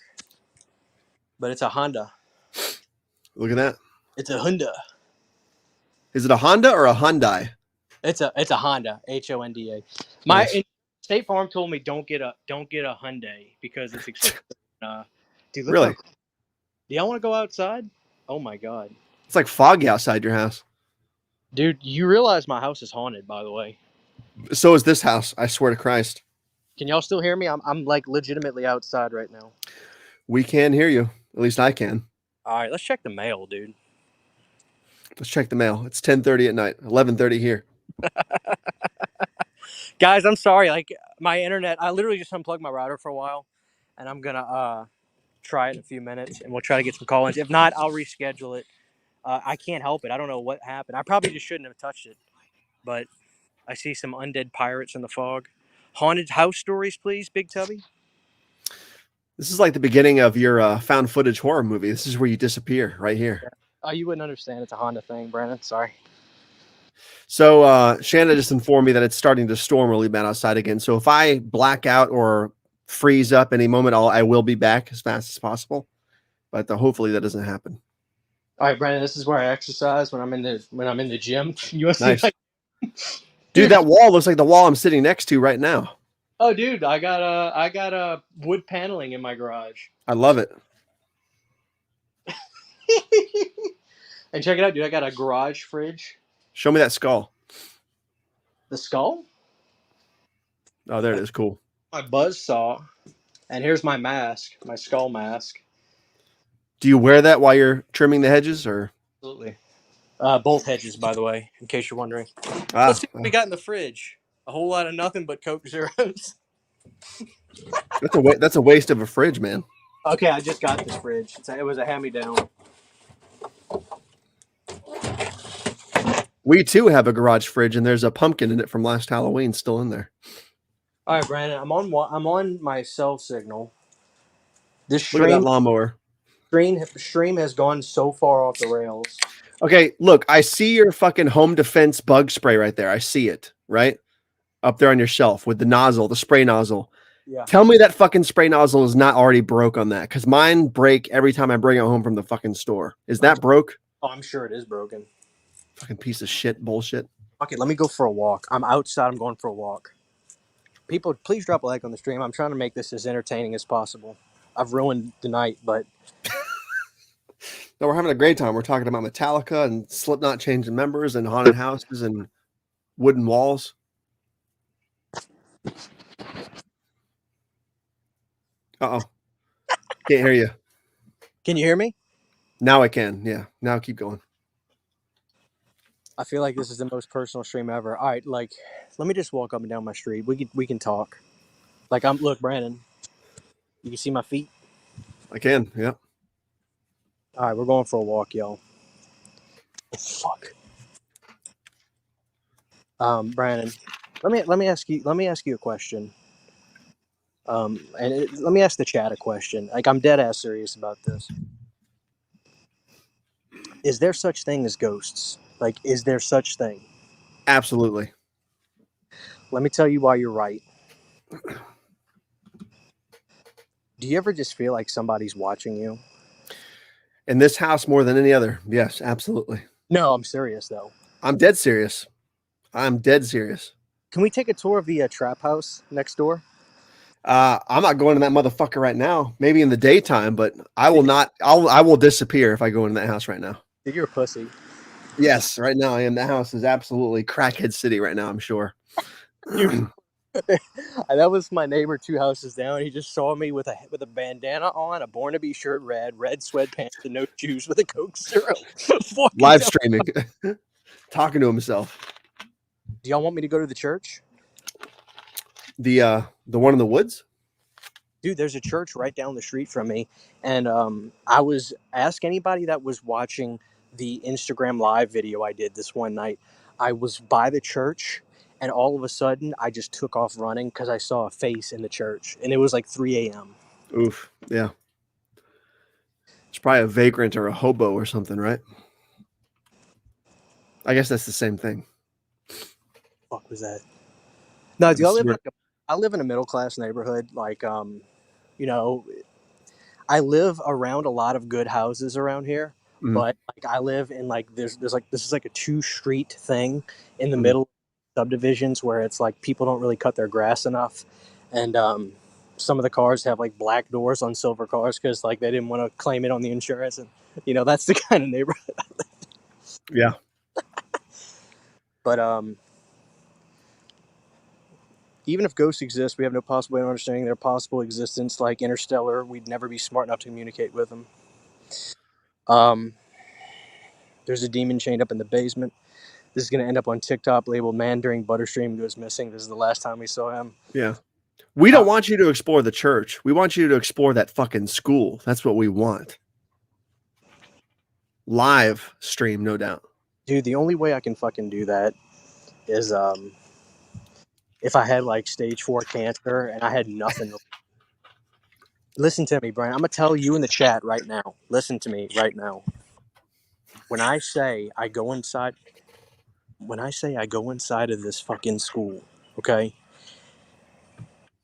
but it's a Honda. Look at that. It's a Honda. Is it a Honda or a Hyundai? It's a Honda. Honda. State Farm told me don't get a Hyundai because it's expensive. Dude, really? Do y'all want to go outside? Oh my god. It's like foggy outside your house. Dude, you realize my house is haunted, by the way. So is this house. I swear to Christ. Can y'all still hear me? I'm like legitimately outside right now. We can hear you. At least I can. All right, let's check the mail, dude. Let's check the mail. It's 10:30 at night. 11:30 here. Guys, I'm sorry. Like, my internet, I literally just unplugged my router for a while, and I'm gonna try it in a few minutes, and we'll try to get some call-ins. If not, I'll reschedule it. I can't help it. I don't know what happened. I probably just shouldn't have touched it, but I see some undead pirates in the fog. Haunted house stories, please, Big Tubby. This is like the beginning of your found footage horror movie. This is where you disappear right here. Yeah. Oh, you wouldn't understand. It's a Honda thing, Brandon. Sorry. So Shanna just informed me that it's starting to storm really bad outside again. So if I black out or freeze up any moment, I will be back as fast as possible. But hopefully that doesn't happen. All right, Brandon. This is where I exercise when I'm in the gym. You want to Nice. see? Dude, that wall looks like the wall I'm sitting next to right now. Oh, dude, I got a wood paneling in my garage. I love it. And check it out, dude. I got a garage fridge. Show me that skull. The skull? Oh, there it is. Cool. My buzz saw. And here's my mask, my skull mask. Do you wear that while you're trimming the hedges, or? Absolutely. Both hedges, by the way, in case you're wondering. Ah, Let's see what we got in the fridge. A whole lot of nothing but Coke Zeros. that's a waste of a fridge, man. Okay, I just got this fridge. It was a hand-me-down. We too have a garage fridge, and there's a pumpkin in it from last Halloween still in there. All right, Brandon, I'm on my cell signal. This Look at that lawnmower. stream has gone so far off the rails. Okay, look, I see your fucking home defense bug spray right there. I see it, right? Up there on your shelf with the nozzle, the spray nozzle. Yeah. Tell me that fucking spray nozzle is not already broke on that, because mine break every time I bring it home from the fucking store. Is that broke? Oh, I'm sure it is broken. Fucking piece of shit bullshit. Okay, let me go for a walk. I'm outside. I'm going for a walk. People, please drop a like on the stream. I'm trying to make this as entertaining as possible. I've ruined the night, but... No, we're having a great time. We're talking about Metallica and Slipknot changing members and haunted houses and wooden walls. Uh-oh. Can't hear you. Can you hear me? Now I can. Yeah. Now keep going. I feel like this is the most personal stream ever. All right, like, let me just walk up and down my street. We can talk. Like, look, Brandon. You can see my feet? I can, yeah. All right, we're going for a walk, y'all. Oh, fuck. Brandon, let me ask you a question. Let me ask the chat a question. Like, I'm dead ass serious about this. Is there such thing as ghosts? Like, is there such thing? Absolutely. Let me tell you why you're right. Do you ever just feel like somebody's watching you? In this house more than any other. Yes, absolutely. No, I'm serious, though. I'm dead serious. I'm dead serious. Can we take a tour of the trap house next door? I'm not going to that motherfucker right now. Maybe in the daytime, but I will not. I will disappear if I go into that house right now. You're a pussy. Yes, right now I am. That house is absolutely crackhead city right now, I'm sure. That was my neighbor 2 houses down. He just saw me with a bandana on, a Born to Be shirt red sweatpants, and no shoes with a Coke Zero. Live streaming. Talking to himself. Do y'all want me to go to the church? The one in the woods? Dude, there's a church right down the street from me. And I was ask anybody that was watching the Instagram live video I did this one night. I was by the church, and all of a sudden I just took off running because I saw a face in the church, and it was like 3 a.m. Oof, yeah. It's probably a vagrant or a hobo or something, right? I guess that's the same thing. Fuck was that? No, do I live in a middle class neighborhood. Like, you know, I live around a lot of good houses around here. Mm-hmm. But like, I live in like there's like this is like a 2-street thing in the middle of subdivisions where it's like people don't really cut their grass enough, and some of the cars have like black doors on silver cars because like they didn't want to claim it on the insurance, and you know that's the kind of neighborhood I live in. Yeah. But even if ghosts exist, we have no possible way of understanding their possible existence. Like Interstellar, we'd never be smart enough to communicate with them. There's a demon chained up in the basement. This is going to end up on TikTok labeled "Man During Butterstream Goes Missing." This is the last time we saw him. Yeah. We don't want you to explore the church. We want you to explore that fucking school. That's what we want. Live stream, no doubt. Dude, the only way I can fucking do that is if I had like stage 4 cancer and I had nothing. Listen to me, Brian. I'm going to tell you in the chat right now. Listen to me right now. When I say I go inside of this fucking school, okay?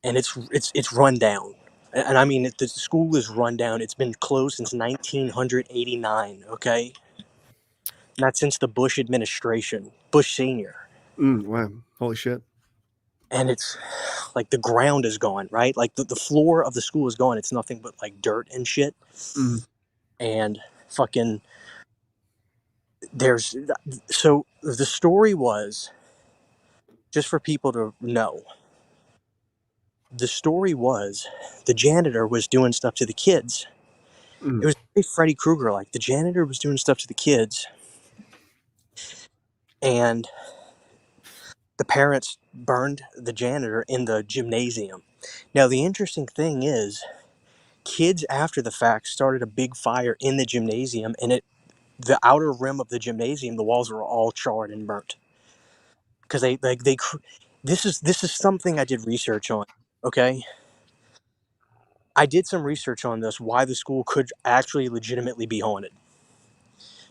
And it's run down. And I mean, the school is run down. It's been closed since 1989, okay? Not since the Bush administration, Bush Senior. Wow. Holy shit. And it's like the ground is gone, right? Like the floor of the school is gone. It's nothing but like dirt and shit. Mm. And fucking so the story was, just for people to know, the story was the janitor was doing stuff to the kids. It was very Freddy Krueger like. The janitor was doing stuff to the kids, and the parents burned the janitor in the gymnasium. Now, the interesting thing is, kids after the fact started a big fire in the gymnasium, and the outer rim of the gymnasium, the walls were all charred and burnt. Because this is something I did research on. Okay, I did some research on this, why the school could actually legitimately be haunted.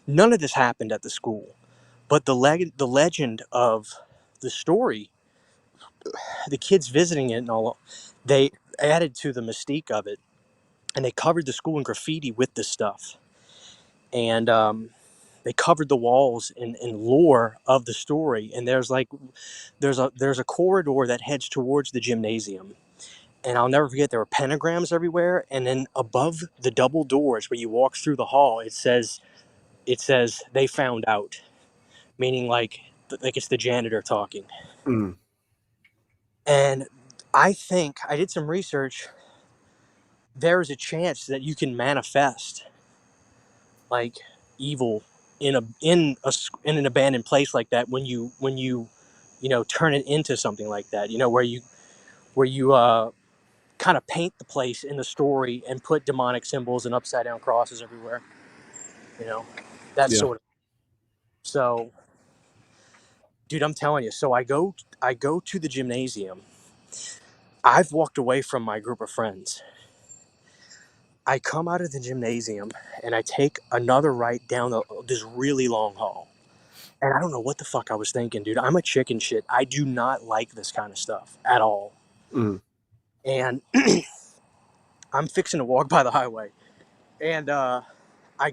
None of this happened at the school, but the legend of the story, the kids visiting it and all, they added to the mystique of it, and they covered the school in graffiti with this stuff, and they covered the walls in lore of the story. And there's a corridor that heads towards the gymnasium, and I'll never forget, there were pentagrams everywhere, and then above the double doors where you walk through the hall, it says they found out, meaning like it's the janitor talking. Mm. And I think I did some research. There is a chance that you can manifest like evil in an abandoned place like that when you turn it into something like that. Where you kind of paint the place in the story and put demonic symbols and upside down crosses everywhere. That Yeah. sort of. So, dude, I'm telling you. So I go to the gymnasium. I've walked away from my group of friends. I come out of the gymnasium and I take another right down this really long hall. And I don't know what the fuck I was thinking, dude. I'm a chicken shit. I do not like this kind of stuff at all. Mm. And I'm fixing to walk by the highway. And I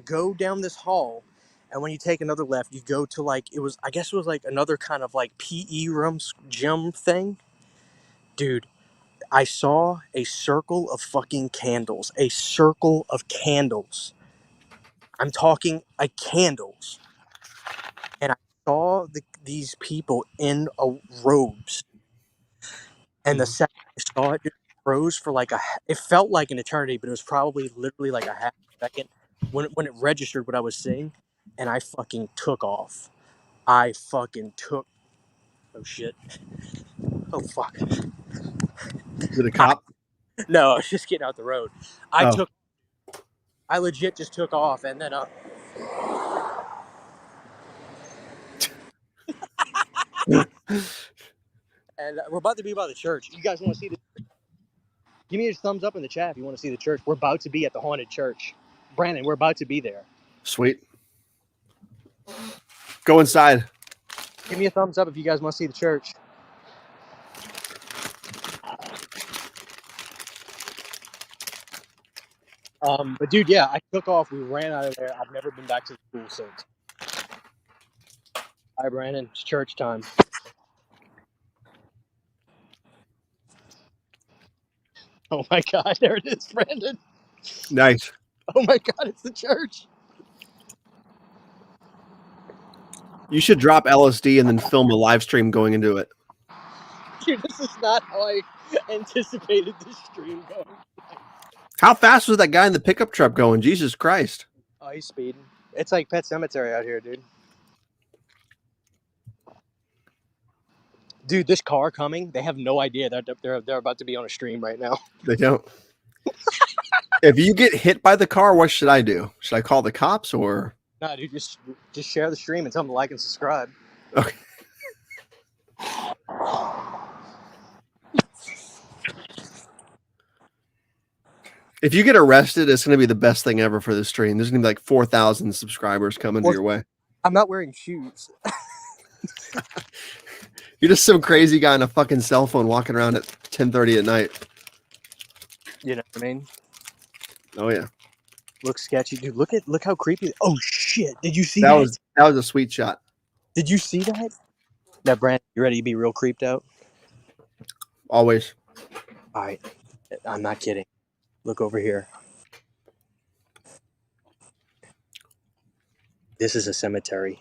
go down this hall. And when you take another left, you go to I guess it was like another kind of like PE room gym thing. Dude, I saw a circle of fucking candles. A circle of candles. I'm talking candles. And I saw these people in robes. And the second I saw it, it froze for it felt like an eternity, but it was probably literally like a half second when it registered what I was seeing. And I fucking took off. Oh shit. Oh fuck. Is it a cop? No, I was just getting out the road. I legit just took off, and then and we're about to be by the church. You guys want to see the? Give me a thumbs up in the chat if you want to see the church. We're about to be at the haunted church. Brandon, we're about to be there. Sweet. Go inside. Give me a thumbs up if you guys want to see the church. But dude, yeah, I took off. We ran out of there. I've never been back to the school since. Hi, Brandon. It's church time. Oh my God, there it is, Brandon. Nice. Oh my God, it's the church. You should drop LSD and then film a live stream going into it. Dude, this is not how I anticipated this stream going. How fast was that guy in the pickup truck going? Jesus Christ. Oh, he's speeding. It's like Pet Cemetery out here, dude. Dude, this car coming, they have no idea that they're about to be on a stream right now. They don't. If you get hit by the car, what should I do? Should I call the cops or? Nah, dude, just share the stream and tell them to like and subscribe. Okay. If you get arrested, it's going to be the best thing ever for the stream. There's going to be like 4,000 subscribers coming your way. I'm not wearing shoes. You're just some crazy guy on a fucking cell phone walking around at 10:30 at night. You know what I mean? Oh yeah. Looks sketchy, dude. Look how creepy. Oh shit! Did you see that? That was a sweet shot. Did you see that? Now, Brandon, you ready to be real creeped out? Always. All right. I'm not kidding. Look over here. This is a cemetery.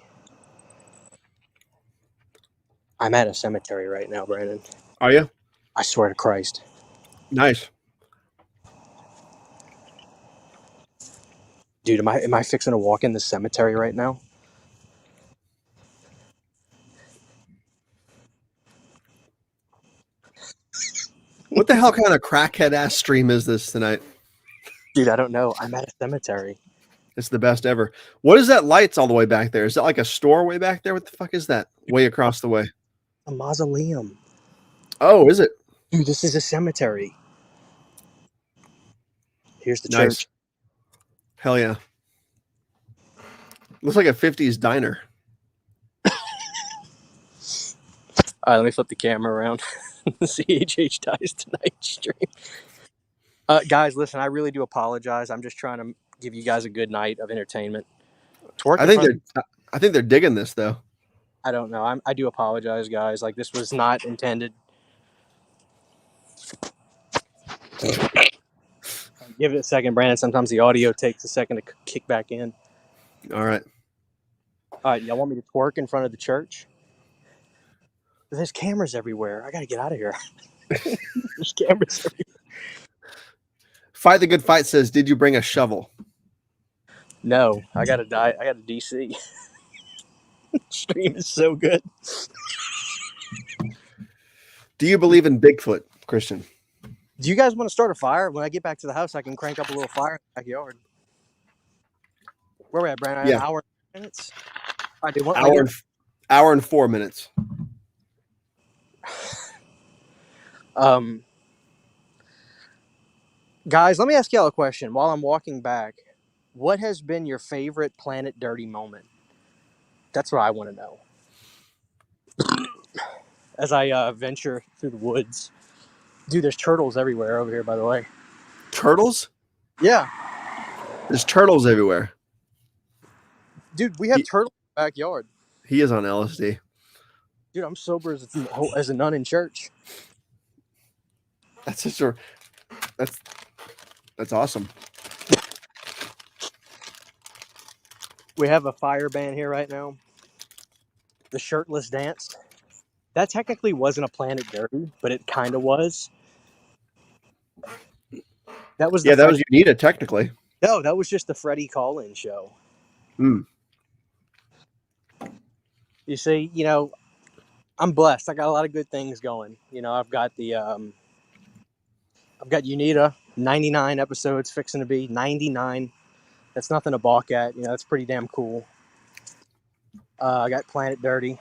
I'm at a cemetery right now, Brandon. Are you? I swear to Christ. Nice. Dude, am I fixing to walk in the cemetery right now? What the hell kind of crackhead ass stream is this tonight? Dude, I don't know. I'm at a cemetery. It's the best ever. What is that lights all the way back there? Is that like a store way back there? What the fuck is that? Way across the way. A mausoleum. Oh, is it? Dude, this is a cemetery. Here's the Nice. church. Hell yeah. Looks like a 50s diner. All right, let me flip the camera around. The CHH Dies Tonight stream. Guys, listen, I really do apologize. I'm just trying to give you guys a good night of entertainment. I think they're digging this though. I don't know. I do apologize, guys. Like, this was not intended. Give it a second, Brandon. Sometimes the audio takes a second to kick back in. All right. All right, y'all want me to twerk in front of the church? There's cameras everywhere. I got to get out of here. There's cameras everywhere. Fight the Good Fight says, did you bring a shovel? No, I got to die. I got to DC. Stream is so good. Do you believe in Bigfoot, Christian? Do you guys want to start a fire? When I get back to the house, I can crank up a little fire in the backyard. Where we at, Brandon? I have an hour and 10 minutes. All right, dude, hour and 4 minutes. Guys, let me ask y'all a question. While I'm walking back, what has been your favorite Planet Dirty moment? That's what I want to know. As I venture through the woods. Dude, there's turtles everywhere over here, by the way. Turtles? Yeah. There's turtles everywhere. Dude, we have turtles in the backyard. He is on LSD. Dude, I'm sober as a nun in church. That's awesome. We have a fire band here right now. The shirtless dance. That technically wasn't a Planet Dirty, but it kind of was. That was that was UNEEDA technically. No, that was just the Freddy call-in show. You see, I'm blessed. I got a lot of good things going. I've got UNEEDA, 99 episodes, fixing to be 99. That's nothing to balk at. That's pretty damn cool. I got Planet Dirty.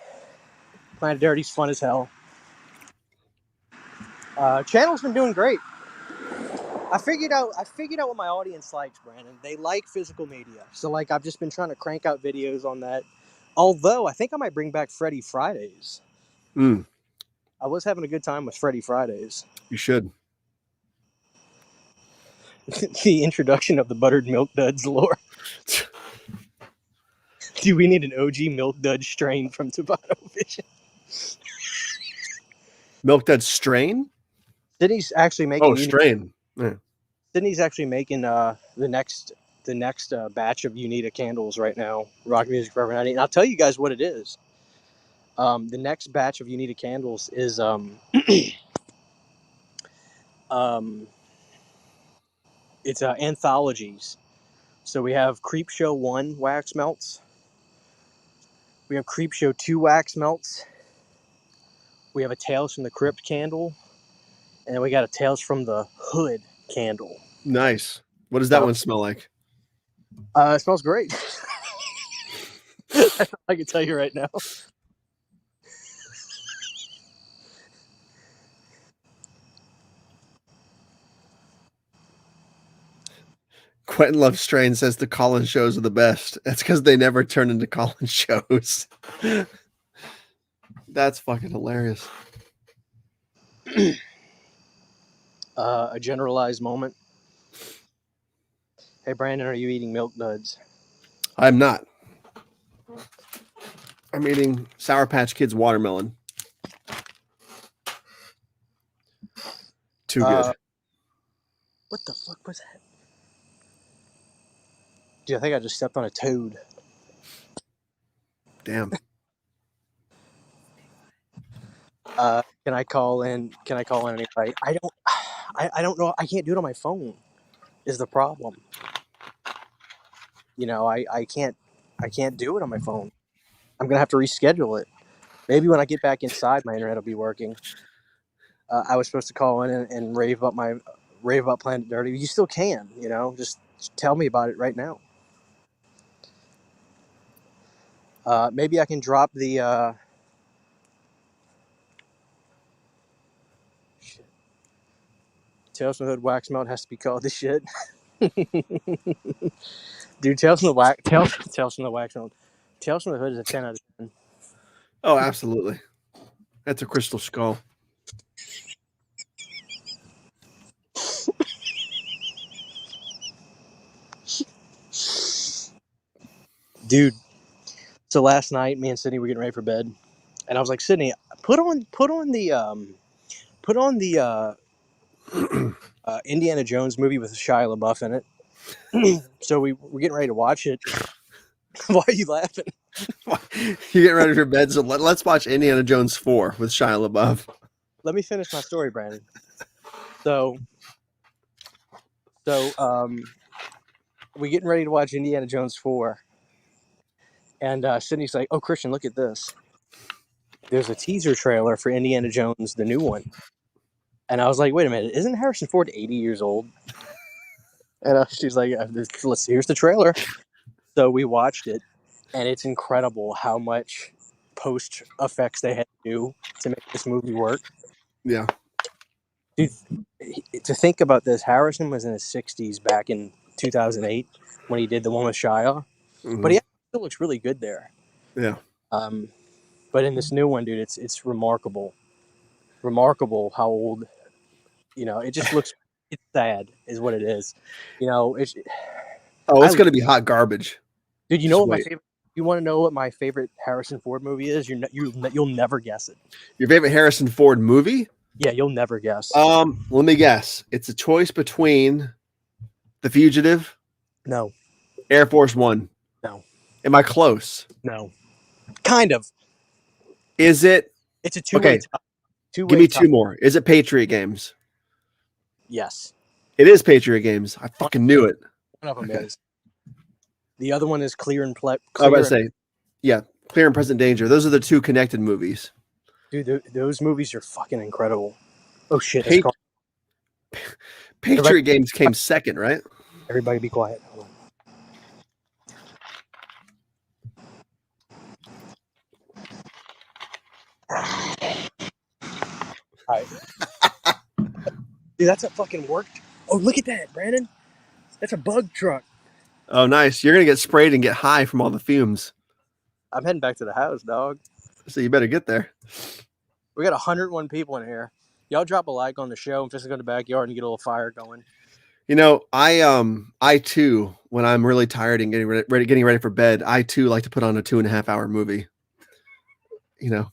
Planet Dirty's fun as hell. Channel's been doing great. I figured out what my audience likes, Brandon. They like physical media. So I've just been trying to crank out videos on that. Although I think I might bring back Freddy Fridays. I was having a good time with Freddy Fridays. You should. The introduction of the buttered milk duds lore. Do we need an OG milk dud strain from Tabano Vision? Milk Dud strain? Sydney's actually making. Oh, strain. Yeah. Sydney's actually making the next batch of UNEEDA candles right now. Rock Music Forever 90. And I'll tell you guys what it is. The next batch of UNEEDA candles is it's anthologies. So we have Creepshow 1 wax melts. We have Creepshow 2 wax melts. We have a Tales from the Crypt candle. And then we got a Tales from the Hood candle. Nice. What does that one smell like? It smells great. I can tell you right now. Quentin Love Strain says the call-in shows are the best. That's because they never turn into call-in shows. That's fucking hilarious. A generalized moment. Hey, Brandon, are you eating milk duds? I'm not. I'm eating Sour Patch Kids watermelon. Too good. What the fuck was that? Dude, I think I just stepped on a toad. Damn. Can I call in? Can I call in anybody? I don't know. I can't do it on my phone. Is the problem? You know, I can't do it on my phone. I'm gonna have to reschedule it. Maybe when I get back inside, my internet will be working. I was supposed to call in and rave about Planet Dirty. You still can, you know. Just tell me about it right now. Maybe I can drop the. Shit. Tales from the Hood Wax Melt has to be called this shit. Dude, Tales from the Wax Melt. Tales from the Hood is a 10 out of 10. Oh, absolutely. That's a crystal skull. Dude, so last night me and Sydney were getting ready for bed, and I was like, Sydney, put on the Indiana Jones movie with Shia LaBeouf in it. So we're getting ready to watch it. Why are you laughing? You get ready for bed, so let's watch Indiana Jones 4 with Shia LaBeouf. Let me finish my story, Brandon. So we're getting ready to watch Indiana Jones 4. And Sydney's like, oh, Christian, look at this. There's a teaser trailer for Indiana Jones, the new one. And I was like, wait a minute, isn't Harrison Ford 80 years old? And she's like, here's the trailer. So we watched it, and it's incredible how much post effects they had to do to make this movie work. Yeah. Dude, to think about this, Harrison was in his 60s back in 2008 when he did the one with Shia. Mm-hmm. But he still looks really good there. Yeah. But in this new one, dude, it's remarkable. Remarkable how old, you know, it just looks, it's sad is what it is. You know, it's going to be hot garbage. Dude, you know what my favorite, you want to know what my favorite Harrison Ford movie is? You'll never guess it. Your favorite Harrison Ford movie? Yeah, you'll never guess. Let me guess. It's a choice between The Fugitive. No. Air Force One. No. Am I close? No. Kind of. Is it? It's a two-way tie. Give me two more. Is it Patriot Games? Yes. It is Patriot Games. I fucking knew it. One of them is. The other one is Clear and I was about to say, yeah, Clear and Present Danger. Those are the two connected movies. Dude, those movies are fucking incredible. Oh shit! Patriot Games came second, right? Everybody, be quiet. Hold on. All right. Dude, that's a fucking work. Oh, look at that, Brandon. That's a bug truck. Oh, nice. You're going to get sprayed and get high from all the fumes. I'm heading back to the house, dog. So you better get there. We got 101 people in here. Y'all drop a like on the show. I'm just going to the backyard and get a little fire going. You know, I too, when I'm really tired and getting ready for bed, I too like to put on a 2.5 hour movie. You know,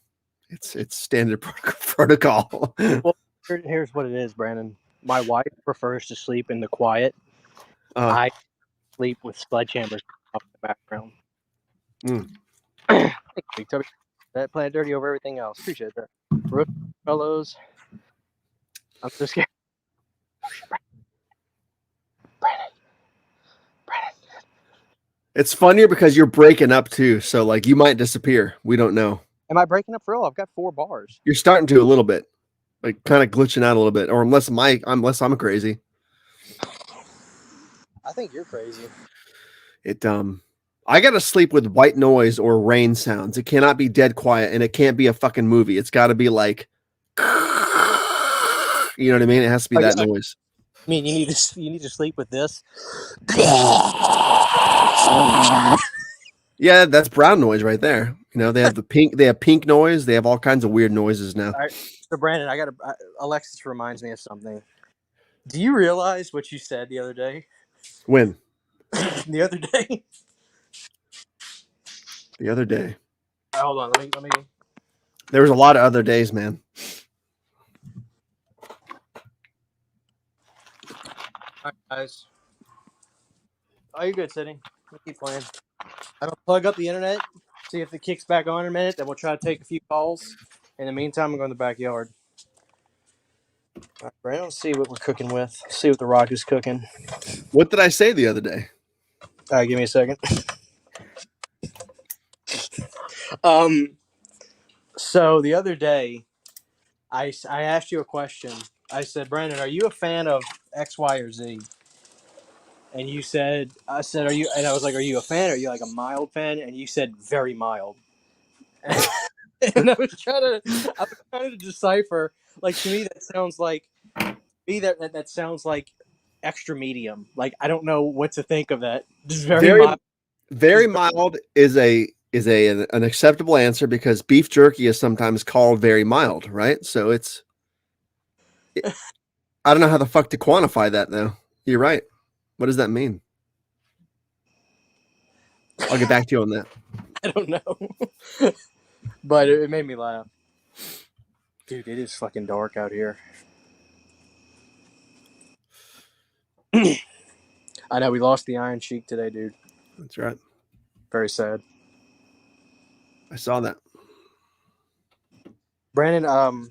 it's standard protocol. Well, here's what it is, Brandon. My wife prefers to sleep in the quiet. I sleep with sledgehammers in the background. Thank you, Toby. That Planet Dirty over everything else. Appreciate that. Fellows. I'm so scared. Brandon. It's funnier because you're breaking up too. So like you might disappear. We don't know. Am I breaking up for real? I've got 4 bars. You're starting to a little bit. Like kind of glitching out a little bit. Or unless I'm crazy. I think you're crazy. I gotta sleep with white noise or rain sounds. It cannot be dead quiet, and it can't be a fucking movie. It's got to be like, you know what I mean? It has to be that noise. I mean, you need to sleep with this. Yeah, that's brown noise right there. You know, they have pink noise. They have all kinds of weird noises now. All right. So Brandon, Alexis reminds me of something. Do you realize what you said the other day? When? The other day. The other day. hold on. Let me. There was a lot of other days, man. All right, guys. Oh, you're good, Sydney. We'll keep playing. I'm gonna plug up the internet, see if it kicks back on in a minute. Then we'll try to take a few calls. In the meantime, I'm going to the backyard. All right, Brandon, let's see what we're cooking with. See what the Rock is cooking. What did I say the other day? All right, give me a second. So the other day, I asked you a question. I said, Brandon, are you a fan of X, Y, or Z? And you said, I said, are you? And I was like, are you a fan? Are you like a mild fan? And you said, very mild. And I was trying to decipher. Like, to me, that sounds like that sounds like extra medium. Like, I don't know what to think of that. Just very mild. Very mild is an acceptable answer because beef jerky is sometimes called very mild, right? So I don't know how the fuck to quantify that though. You're right. What does that mean? I'll get back to you on that. I don't know. But it made me laugh. Dude, it is fucking dark out here. I know we lost the Iron Sheik today, dude. That's right. Very sad. I saw that. Brandon,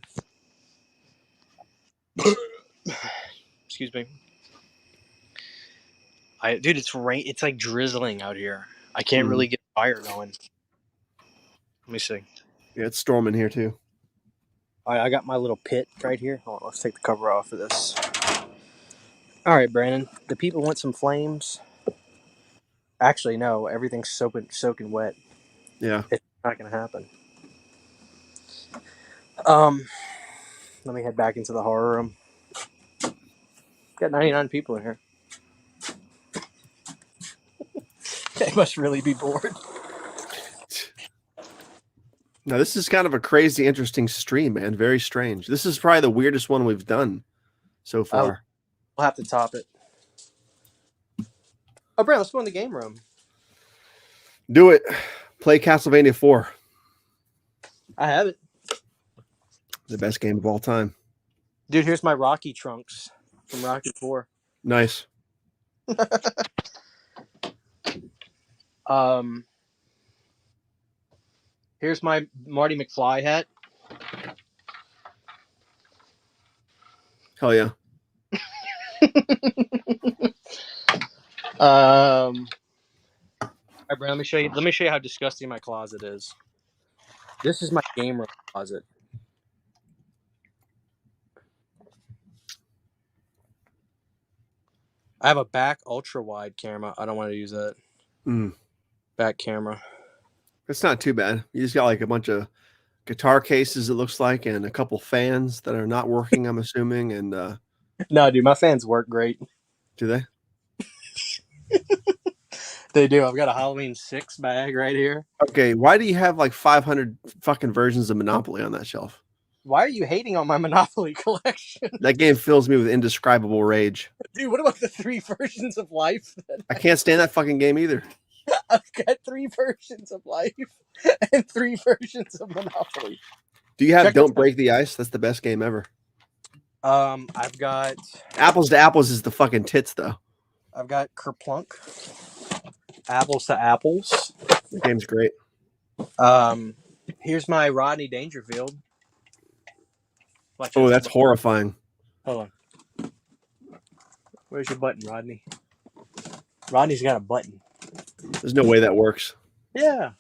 excuse me. Dude, it's rain. It's like drizzling out here. I can't really get a fire going. Let me see. Yeah, it's storming here too. All right, I got my little pit right here. Hold on, let's take the cover off of this. All right, Brandon. The people want some flames. Actually, no. Everything's soaking wet. Yeah. It's not gonna happen. Let me head back into the horror room. Got 99 people in here. They must really be bored. Now, this is kind of a crazy, interesting stream, man. Very strange. This is probably the weirdest one we've done so far. We'll have to top it. Oh, Brandon, let's go in the game room. Do it. Play Castlevania 4. I have it. The best game of all time. Dude, here's my Rocky trunks from Rocky 4. Nice. Here's my Marty McFly hat. Hell yeah. All right, Brandon, let me show you how disgusting my closet is. This is my game room closet. I have a back ultra wide camera. I don't want to use that. Back camera. It's not too bad. You just got like a bunch of guitar cases, it looks like, and a couple fans that are not working, I'm assuming. And no, dude, my fans work great. Do they? They do. I've got a Halloween 6 bag right here. Okay, why do you have like 500 fucking versions of Monopoly on that shelf? Why are you hating on my Monopoly collection? That game fills me with indescribable rage. Dude, what about the 3 versions of Life? I can't stand that fucking game either. I've got 3 versions of Life and 3 versions of Monopoly. Do you have Don't Break the Ice? That's the best game ever. I've got Apples to Apples is the fucking tits though. I've got Kerplunk. Apples to Apples. The game's great. Here's my Rodney Dangerfield. Oh, that's horrifying. Hold on. Where's your button, Rodney? Rodney's got a button. There's no way that works. Yeah.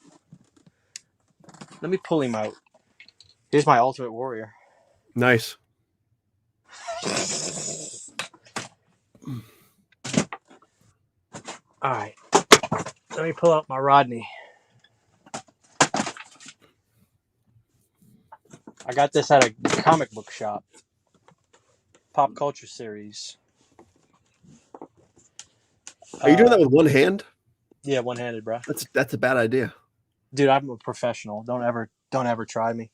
Let me pull him out. Here's my Ultimate Warrior. Nice. All right. Let me pull out my Rodney. I got this at a comic book shop. Pop culture series. Are you doing that with one hand? Yeah, one-handed, bro. That's a bad idea. Dude, I'm a professional. Don't ever try me.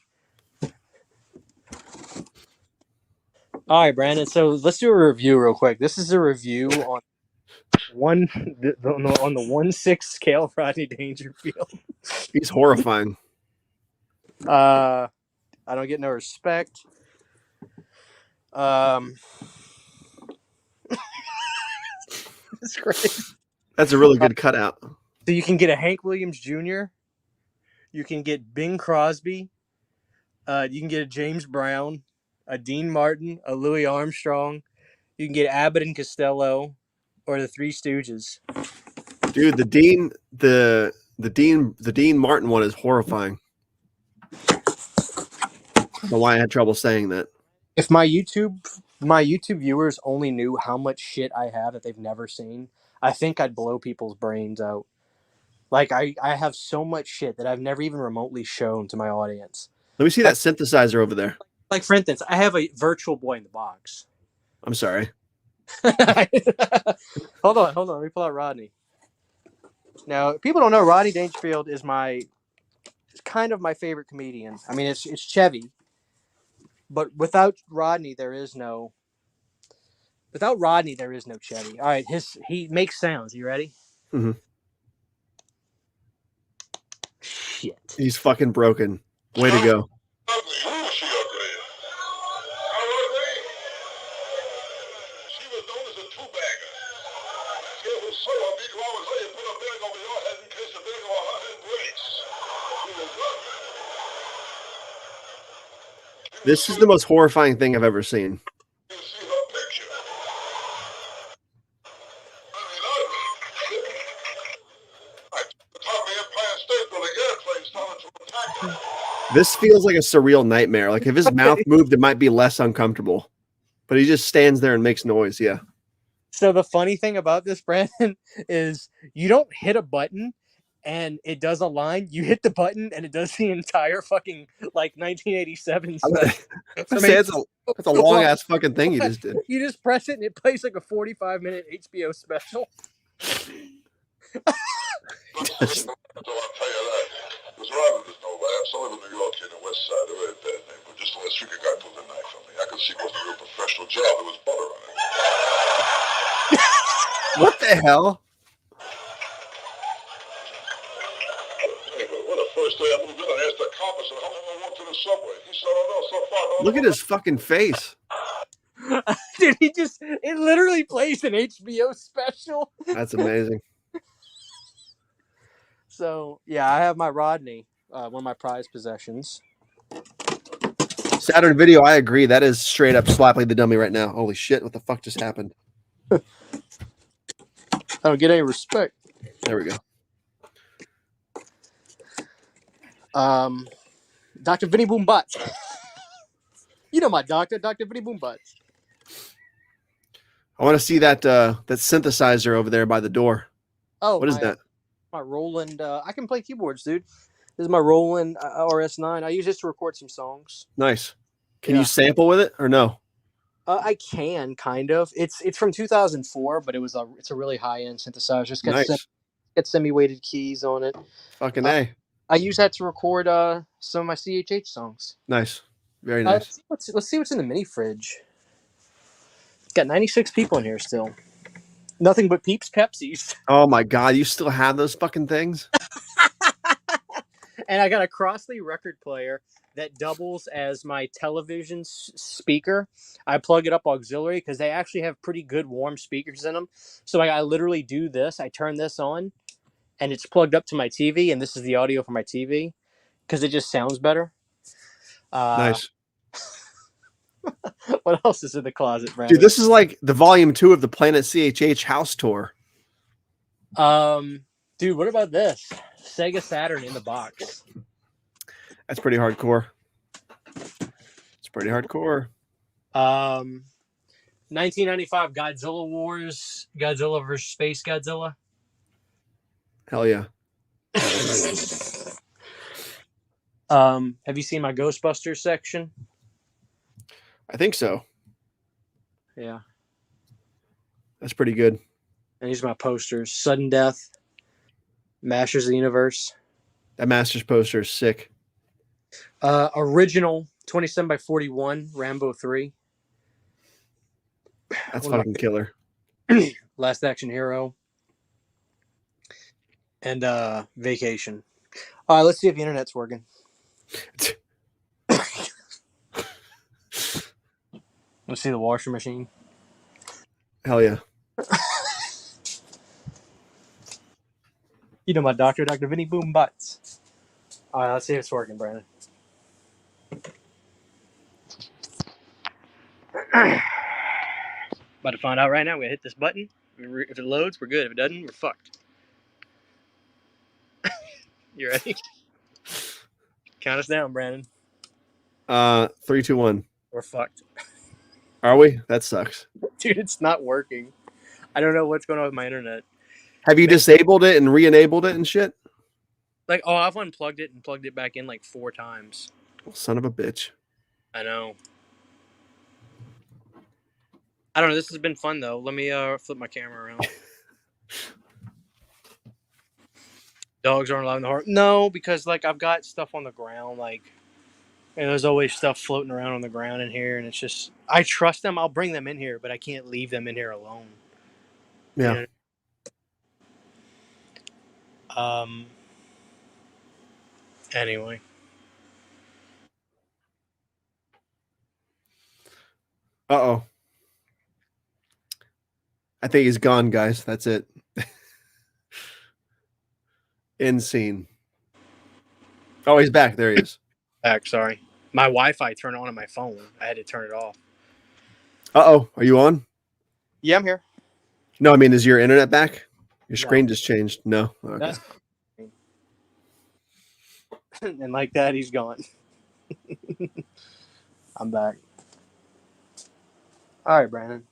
All right, Brandon. So let's do a review real quick. This is a review on the 1/6 scale Rodney Dangerfield. He's horrifying. I don't get no respect. It's great. That's a really good cutout. So you can get a Hank Williams Jr. You can get Bing Crosby. You can get a James Brown, a Dean Martin, a Louis Armstrong. You can get Abbott and Costello, or the Three Stooges. Dude, the Dean Martin one is horrifying. I don't know why I had trouble saying that. If my YouTube viewers only knew how much shit I have that they've never seen, I think I'd blow people's brains out. Like, I have so much shit that I've never even remotely shown to my audience. Let me see that synthesizer over there. Like, for instance, I have a Virtual Boy in the box. I'm sorry. Hold on. Let me pull out Rodney. Now, people don't know Rodney Dangerfield is kind of my favorite comedian. I mean, it's Chevy, but without Rodney, there is no Chevy. All right, he makes sounds. You ready? Mm-hmm. Shit. He's fucking broken. Way to go. This is the most horrifying thing I've ever seen. This feels like a surreal nightmare. Like if his mouth moved, it might be less uncomfortable. But he just stands there and makes noise. Yeah. So the funny thing about this, Brandon, is you don't hit a button and it does a line. You hit the button and it does the entire fucking like 1987 stuff. That's a long ass fucking thing you just did. You just press it and it plays like a 45-minute HBO special. Because Robin is no laughs. I live in New York here in the West Side. A very bad name. But just last week a guy pulled a knife on me. I could see it wasn't a real professional job. There was butter on it. What the hell? Anyway, well, the first day I moved in, I asked the cop, I said, how long I walk to the subway? He said, oh no, so far. No, Look at his fucking face. Dude, it literally plays an HBO special. That's amazing. So, yeah, I have my Rodney, one of my prized possessions. Saturn Video, I agree. That is straight up Slappy the Dummy right now. Holy shit, what the fuck just happened? I don't get any respect. There we go. Dr. Vinny Boom Butts. You know my doctor, Dr. Vinny Boom Butts. I want to see that synthesizer over there by the door. Oh, what is that? My Roland. I can play keyboards, dude. This is my Roland RS9. I use this to record some songs. Nice. Can you sample with it or no? I can kind of. It's from 2004, but it's a really high end synthesizer. It's got got semi-weighted keys on it. Fucking A. I use that to record some of my CHH songs. Nice. Very nice. Let's see what's in the mini fridge. Got 96 people in here still. Nothing but Peeps Pepsis. Oh my god, you still have those fucking things? And I got a Crossley record player that doubles as my television speaker. I plug it up auxiliary because they actually have pretty good warm speakers in them. So I literally do this. I turn this on, and it's plugged up to my TV, and this is the audio for my TV because it just sounds better. Nice. What else is in the closet, Brandon? Dude, this is like the volume 2 of the Planet CHH house tour. Dude, what about this? Sega Saturn in the box. That's pretty hardcore. It's pretty hardcore. 1995 Godzilla Wars, Godzilla vs. Space Godzilla. Hell yeah. Have you seen my Ghostbusters section? I think so. Yeah. That's pretty good. And these are my posters. Sudden Death, Masters of the Universe. That Masters poster is sick. Original 27 by 41 Rambo 3. That's fucking killer. Last Action Hero. And Vacation. All right, let's see if the internet's working. Let's see the washer machine. Hell yeah. You know my doctor, Dr. Vinny Boom Butts. All right, let's see if it's working, Brandon. About to find out right now. We're going to hit this button. If it loads, we're good. If it doesn't, we're fucked. You ready? Count us down, Brandon. 3, 2, 1. We're fucked. Are we? That sucks. Dude, it's not working. I don't know what's going on with my internet. Have you disabled it and re-enabled it and shit? Like, oh, I've unplugged it and plugged it back in like 4 times. Well, son of a bitch. I know. I don't know. This has been fun, though. Let me flip my camera around. Dogs aren't allowed in the heart. No, because, like, I've got stuff on the ground, like, and there's always stuff floating around on the ground in here, and it's just, I trust them. I'll bring them in here, but I can't leave them in here alone. Yeah. You know? Anyway. Uh-oh. I think he's gone, guys. That's it. End scene. Oh, he's back. There he is. Back, sorry. My Wi-Fi turned on my phone. I had to turn it off. Uh-oh. Are you on? Yeah, I'm here. No, I mean, is your internet back? Your No. screen just changed. No. Okay. That's... And like that, he's gone. I'm back. All right, Brandon.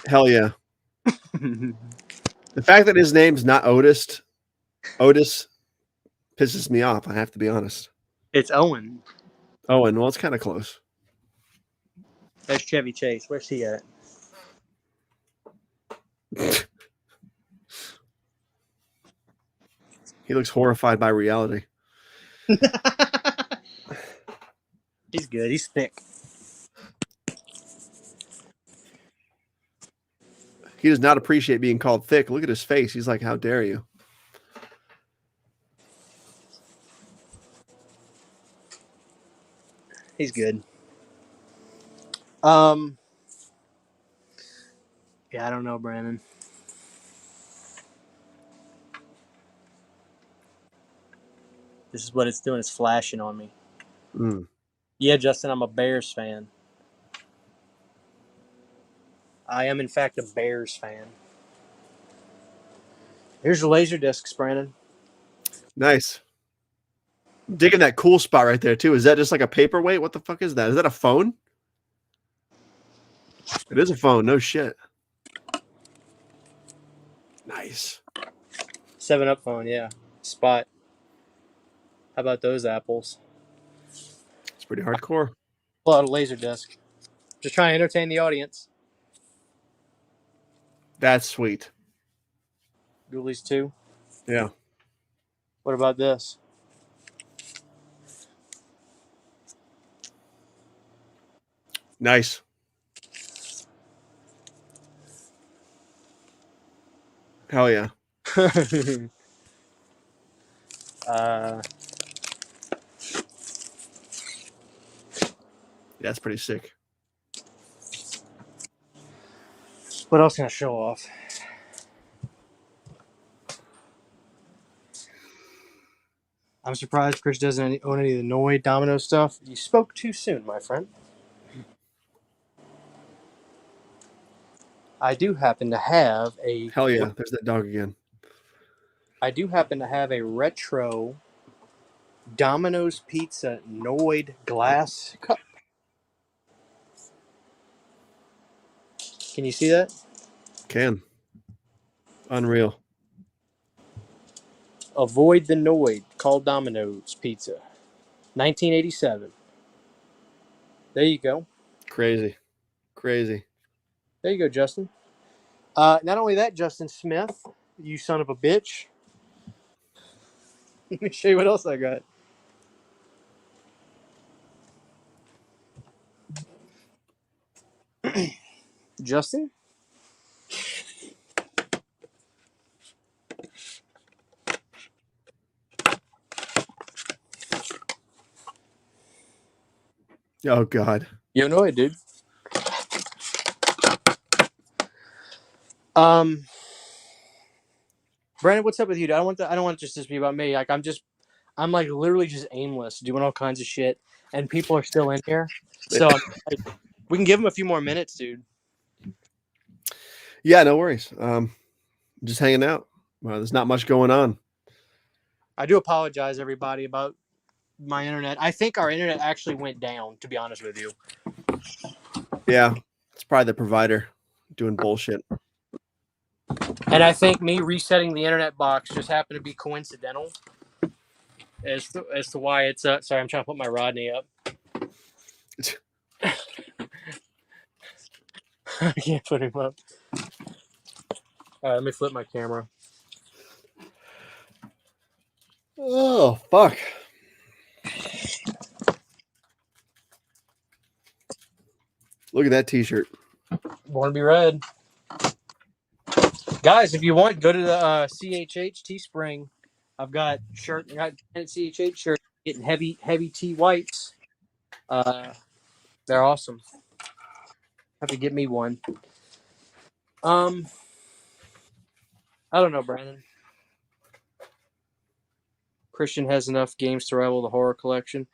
Hell yeah. The fact that his name's not Otis pisses me off. I have to be honest. It's Owen. Owen, well, it's kind of close. That's Chevy Chase. Where's he at? He looks horrified by reality. He's good. He's thick. He does not appreciate being called thick. Look at his face. He's like, how dare you? He's good. Yeah, I don't know, Brandon. This is what it's doing. It's flashing on me. Yeah, Justin, I'm a Bears fan. I am, in fact, a Bears fan. Here's your laser discs, Brandon. Nice. Digging that cool spot right there, too. Is that just like a paperweight? What the fuck is that? Is that a phone? It is a phone. No shit. Nice. 7-Up phone, yeah. Spot. How about those apples? It's pretty hardcore. Pull out a laser disc. Just trying to entertain the audience. That's sweet. Ghoulies 2. Yeah. What about this? Nice. Hell yeah. That's pretty sick. What else can I show off? I'm surprised Chris doesn't own any of the Noid Domino stuff. You spoke too soon, my friend. I do happen to have a... Hell yeah. There's that dog again. I do happen to have a retro Domino's Pizza Noid glass cup. Can you see that? Can. Unreal. Avoid the Noid. Call Domino's Pizza. 1987. There you go. Crazy. Crazy. There you go, Justin. Not only that, Justin Smith, you son of a bitch. Let me show you what else I got. Justin? Oh God. You know it, dude. Brandon, what's up with you? I don't want it just to be about me. Like I'm like literally just aimless, doing all kinds of shit, and people are still in here. So like, we can give them a few more minutes, dude. Yeah, no worries. Just hanging out. Well, there's not much going on. I do apologize, everybody, about my internet. I think our internet actually went down, to be honest with you. Yeah, it's probably the provider doing bullshit. And I think me resetting the internet box just happened to be coincidental as to why it's sorry, I'm trying to put my Rodney up. I can't put him up. All right, let me flip my camera. Oh fuck. Look at that t-shirt. Born to be red. Guys, if you want, go to the CHH Teespring. I've got shirt. I got CHH shirt. Getting heavy tea whites. They're awesome. Have to get me one. I don't know, Brandon. Christian has enough games to rival the horror collection.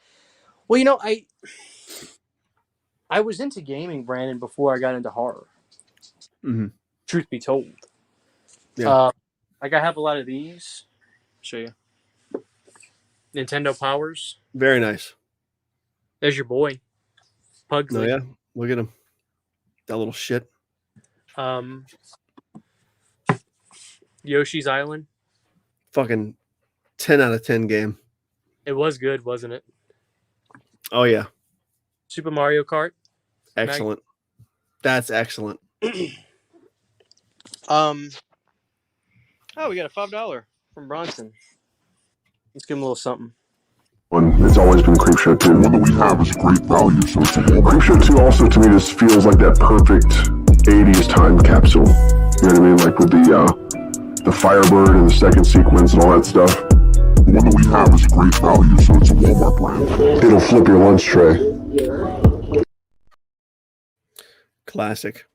Well, you know, I was into gaming, Brandon, before I got into horror. Mm-hmm. Truth be told. Yeah. Like I have a lot of these. Show you. Nintendo Powers. Very nice. There's your boy. Pugsley. Oh yeah. Look at him. That little shit. Yoshi's Island. Fucking 10 out of 10 game. It was good, wasn't it? Oh yeah. Super Mario Kart. Excellent. That's excellent. Oh, we got a $5 from Bronson. Let's give him a little something. It's always been Creepshow 2. The one that we have is great value, so it's a Creepshow 2 also to me just feels like that perfect 80s time capsule. You know what I mean? Like with the Firebird and the second sequence and all that stuff. The one that we have is great value, so it's a Walmart brand. It'll flip your lunch tray. Classic.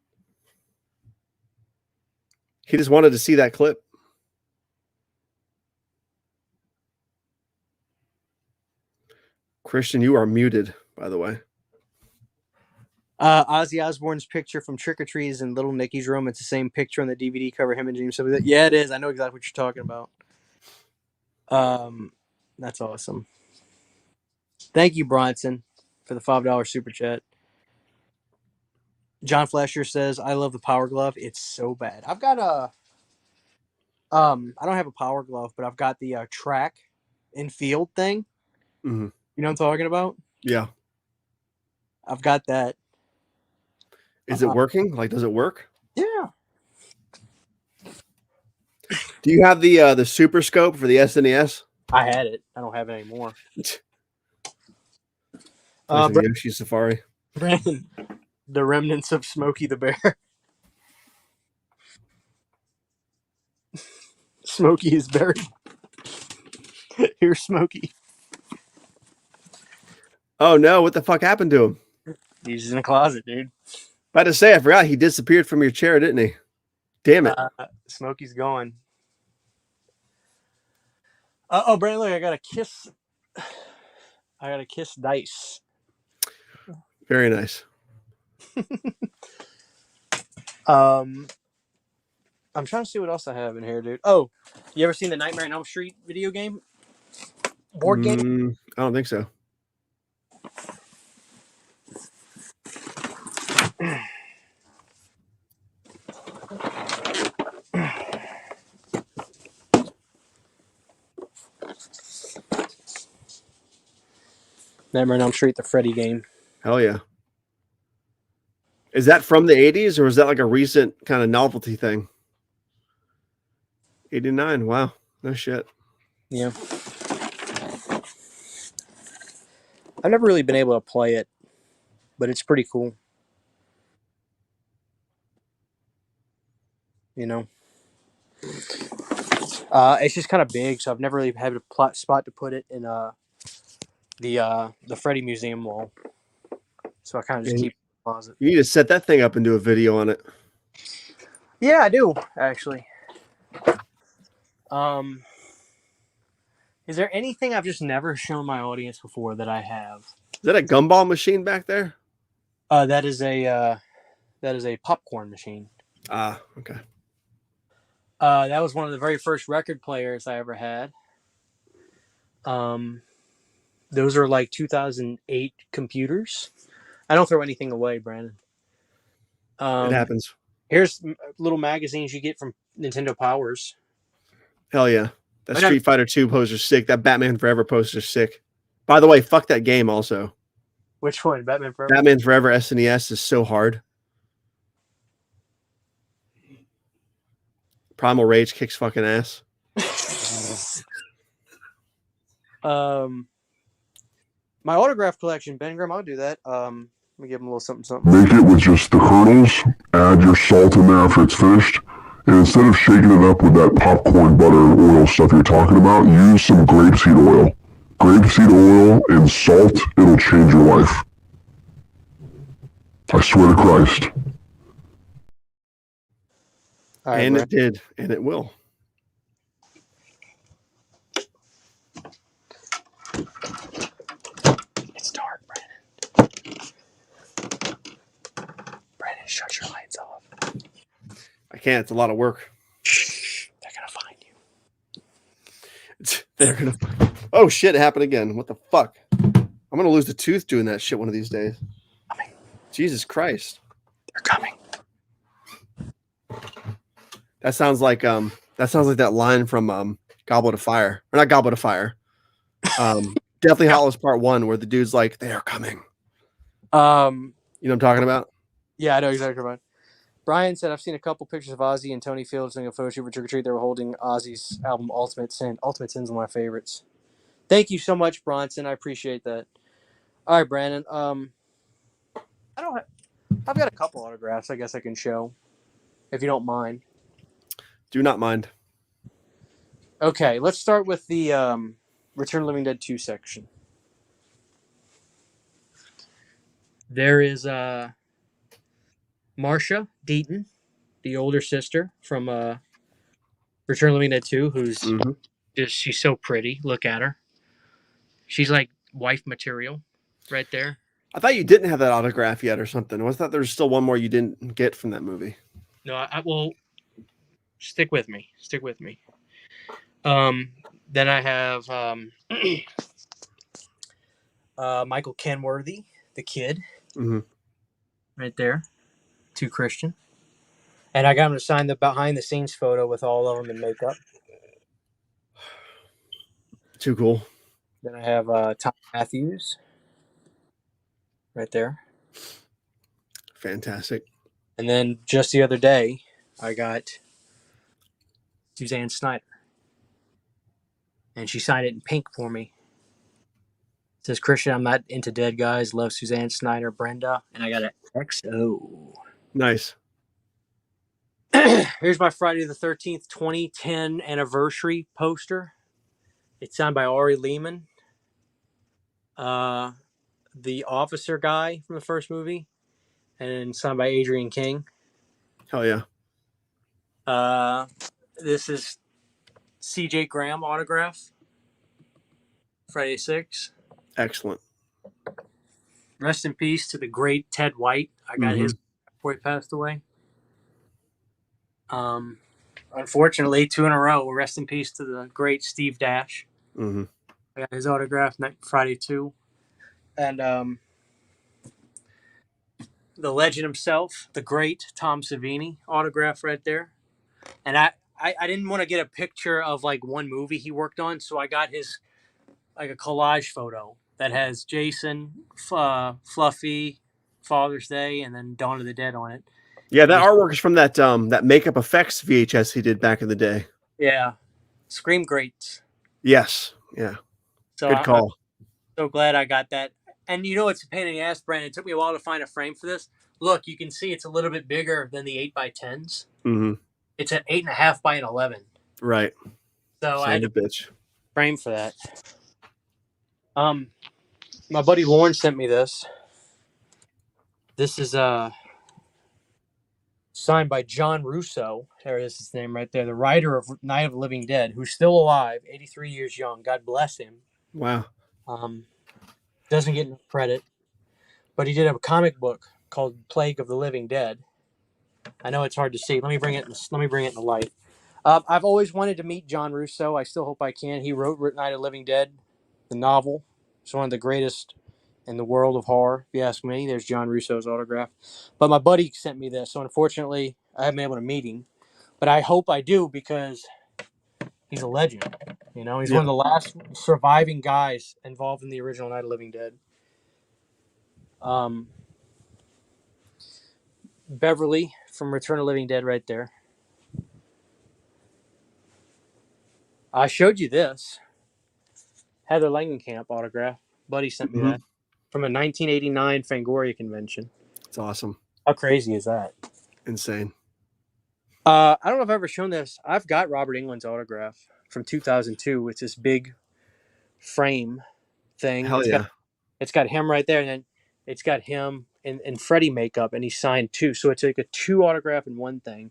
He just wanted to see that clip. Christian, you are muted, by the way. Ozzy Osbourne's picture from Trick or Treat is in Little Nicky's room. It's the same picture on the DVD cover. Him and James. Yeah, it is. I know exactly what you're talking about. That's awesome. Thank you, Bronson, for the $5 super chat. John Flasher says, "I love the Power Glove. It's so bad. I've got a I don't have a Power Glove, but I've got the track and field thing. Mm-hmm. You know what I'm talking about? Yeah. I've got that. Is it working? Like, does it work? Yeah. Do you have the Super Scope for the SNES? I had it. I don't have it anymore. Yoshi Safari. Brandon, the remnants of Smokey the Bear. Smokey is buried. Here's Smokey. Oh no! What the fuck happened to him? He's in a closet, dude. About to say, I forgot he disappeared from your chair, didn't he? Damn it! Smokey's gone. Oh, Brandon, look! I got a kiss. I got a kiss dice. Very nice. I'm trying to see what else I have in here, dude. Oh, you ever seen the Nightmare on Elm Street video game? Board game? I don't think so. Nightmare on Elm Street, the Freddy game. Hell yeah. Is that from the 80s or is that like a recent kind of novelty thing? 89. Wow. No shit. Yeah. I've never really been able to play it, but it's pretty cool. You know? It's just kind of big, so I've never really had a spot to put it in the Freddy Museum wall. so I kind of just keep it in the closet. You need to set that thing up and do a video on it. Yeah, I do actually. Is there anything I've just never shown my audience before that I have? Is that a gumball machine back there? That is a popcorn machine. Ah, okay. That was one of the very first record players I ever had. Those are like 2008 computers. I don't throw anything away, Brandon. It happens. Here's little magazines you get from Nintendo Powers. Hell yeah. That Street Fighter 2 poster's sick. That Batman Forever poster's sick. By the way, fuck that game also. Which one? Batman Forever? Batman Forever SNES is so hard. Primal Rage kicks fucking ass. My autograph collection, Ben Grimm, I'll do that. Let me give him a little something. Make it with just the kernels, add your salt in there after it's finished, and instead of shaking it up with that popcorn butter oil stuff you're talking about, use some grapeseed oil. Grapeseed oil and salt, it'll change your life. I swear to Christ. Right, and Brandon. it did, and it will. It's dark, Brandon. Brandon, shut your lights off. I can't. It's a lot of work. Shh, they're gonna find you. They're gonna. Oh shit! It happened again. What the fuck? I'm gonna lose a tooth doing that shit one of these days. Coming. Jesus Christ! They're coming. That sounds like that line from Goblet of Fire, or not Goblet of Fire. Deathly Hallows Part 1, where the dude's like, "They are coming." You know what I'm talking about? Yeah, I know exactly what. Brian said, I've seen a couple pictures of Ozzy and Tony Fields doing a photo shoot for Trick or Treat. They were holding Ozzy's album Ultimate Sin. Ultimate Sin's one of my favorites. Thank you so much, Bronson. I appreciate that. All right, Brandon. I've got a couple autographs I guess I can show, if you don't mind. Do not mind. Okay, let's start with the Return of the Living Dead 2 section. There is Marsha Deaton, the older sister from Return of the Living Dead 2, who's she's so pretty. Look at her. She's like wife material right there. I thought you didn't have that autograph yet or something. I thought there was still one more you didn't get from that movie. No, I will stick with me. Stick with me. Then I have Michael Kenworthy, the kid, right there, to Christian. And I got him to sign the behind-the-scenes photo with all of them in makeup. Too cool. Then I have Tom Matthews, right there. Fantastic. And then just the other day, I got Suzanne Snyder. And she signed it in pink for me. It says, Christian, I'm not into dead guys. Love Suzanne Snyder, Brenda. And I got an XO. Nice. Here's my Friday the 13th, 2010 anniversary poster. It's signed by Ari Lehman. The officer guy from the first movie. And signed by Adrian King. Hell yeah. This is CJ Graham autograph. Friday 6. Excellent. Rest in peace to the great Ted White. I got his before he passed away. Unfortunately, 2 in a row. Rest in peace to the great Steve Dash. I got his autograph Friday 2. And the legend himself, the great Tom Savini autograph right there. And I didn't want to get a picture of like one movie he worked on, so I got his like a collage photo that has Jason, Fluffy, Father's Day, and then Dawn of the Dead on it. Yeah, that artwork is from that that makeup effects VHS he did back in the day. Yeah, Scream Greats. Yes, yeah. So Good call. I'm so glad I got that. And you know it's a pain in the ass, Brandon. It took me a while to find a frame for this. Look, you can see it's a little bit bigger than the 8x10s. It's an 8.5 by an 11. Right. So I had to bitch. frame for that. My buddy Lauren sent me this. This is signed by John Russo. There is his name right there. The writer of Night of the Living Dead, who's still alive, 83 years young. God bless him. Wow. Doesn't get enough credit, but he did a comic book called Plague of the Living Dead. I know it's hard to see. Let me bring it in the light. I've always wanted to meet John Russo. I still hope I can. He wrote Night of the Living Dead, the novel. It's one of the greatest in the world of horror, if you ask me. There's John Russo's autograph. But my buddy sent me this, so unfortunately, I haven't been able to meet him. But I hope I do because he's a legend. You know, he's one of the last surviving guys involved in the original Night of the Living Dead. Beverly from Return of the Living Dead right there. I showed you this. Heather Langenkamp autograph. Buddy sent me that from a 1989 Fangoria convention. It's awesome. How crazy is that? Insane. I don't know if I've ever shown this. I've got Robert Englund's autograph from 2002. It's this big frame thing. Hell yeah. It's got him right there, and then it's got him in Freddy makeup, and he signed two. So it's like a 2 autograph in one thing.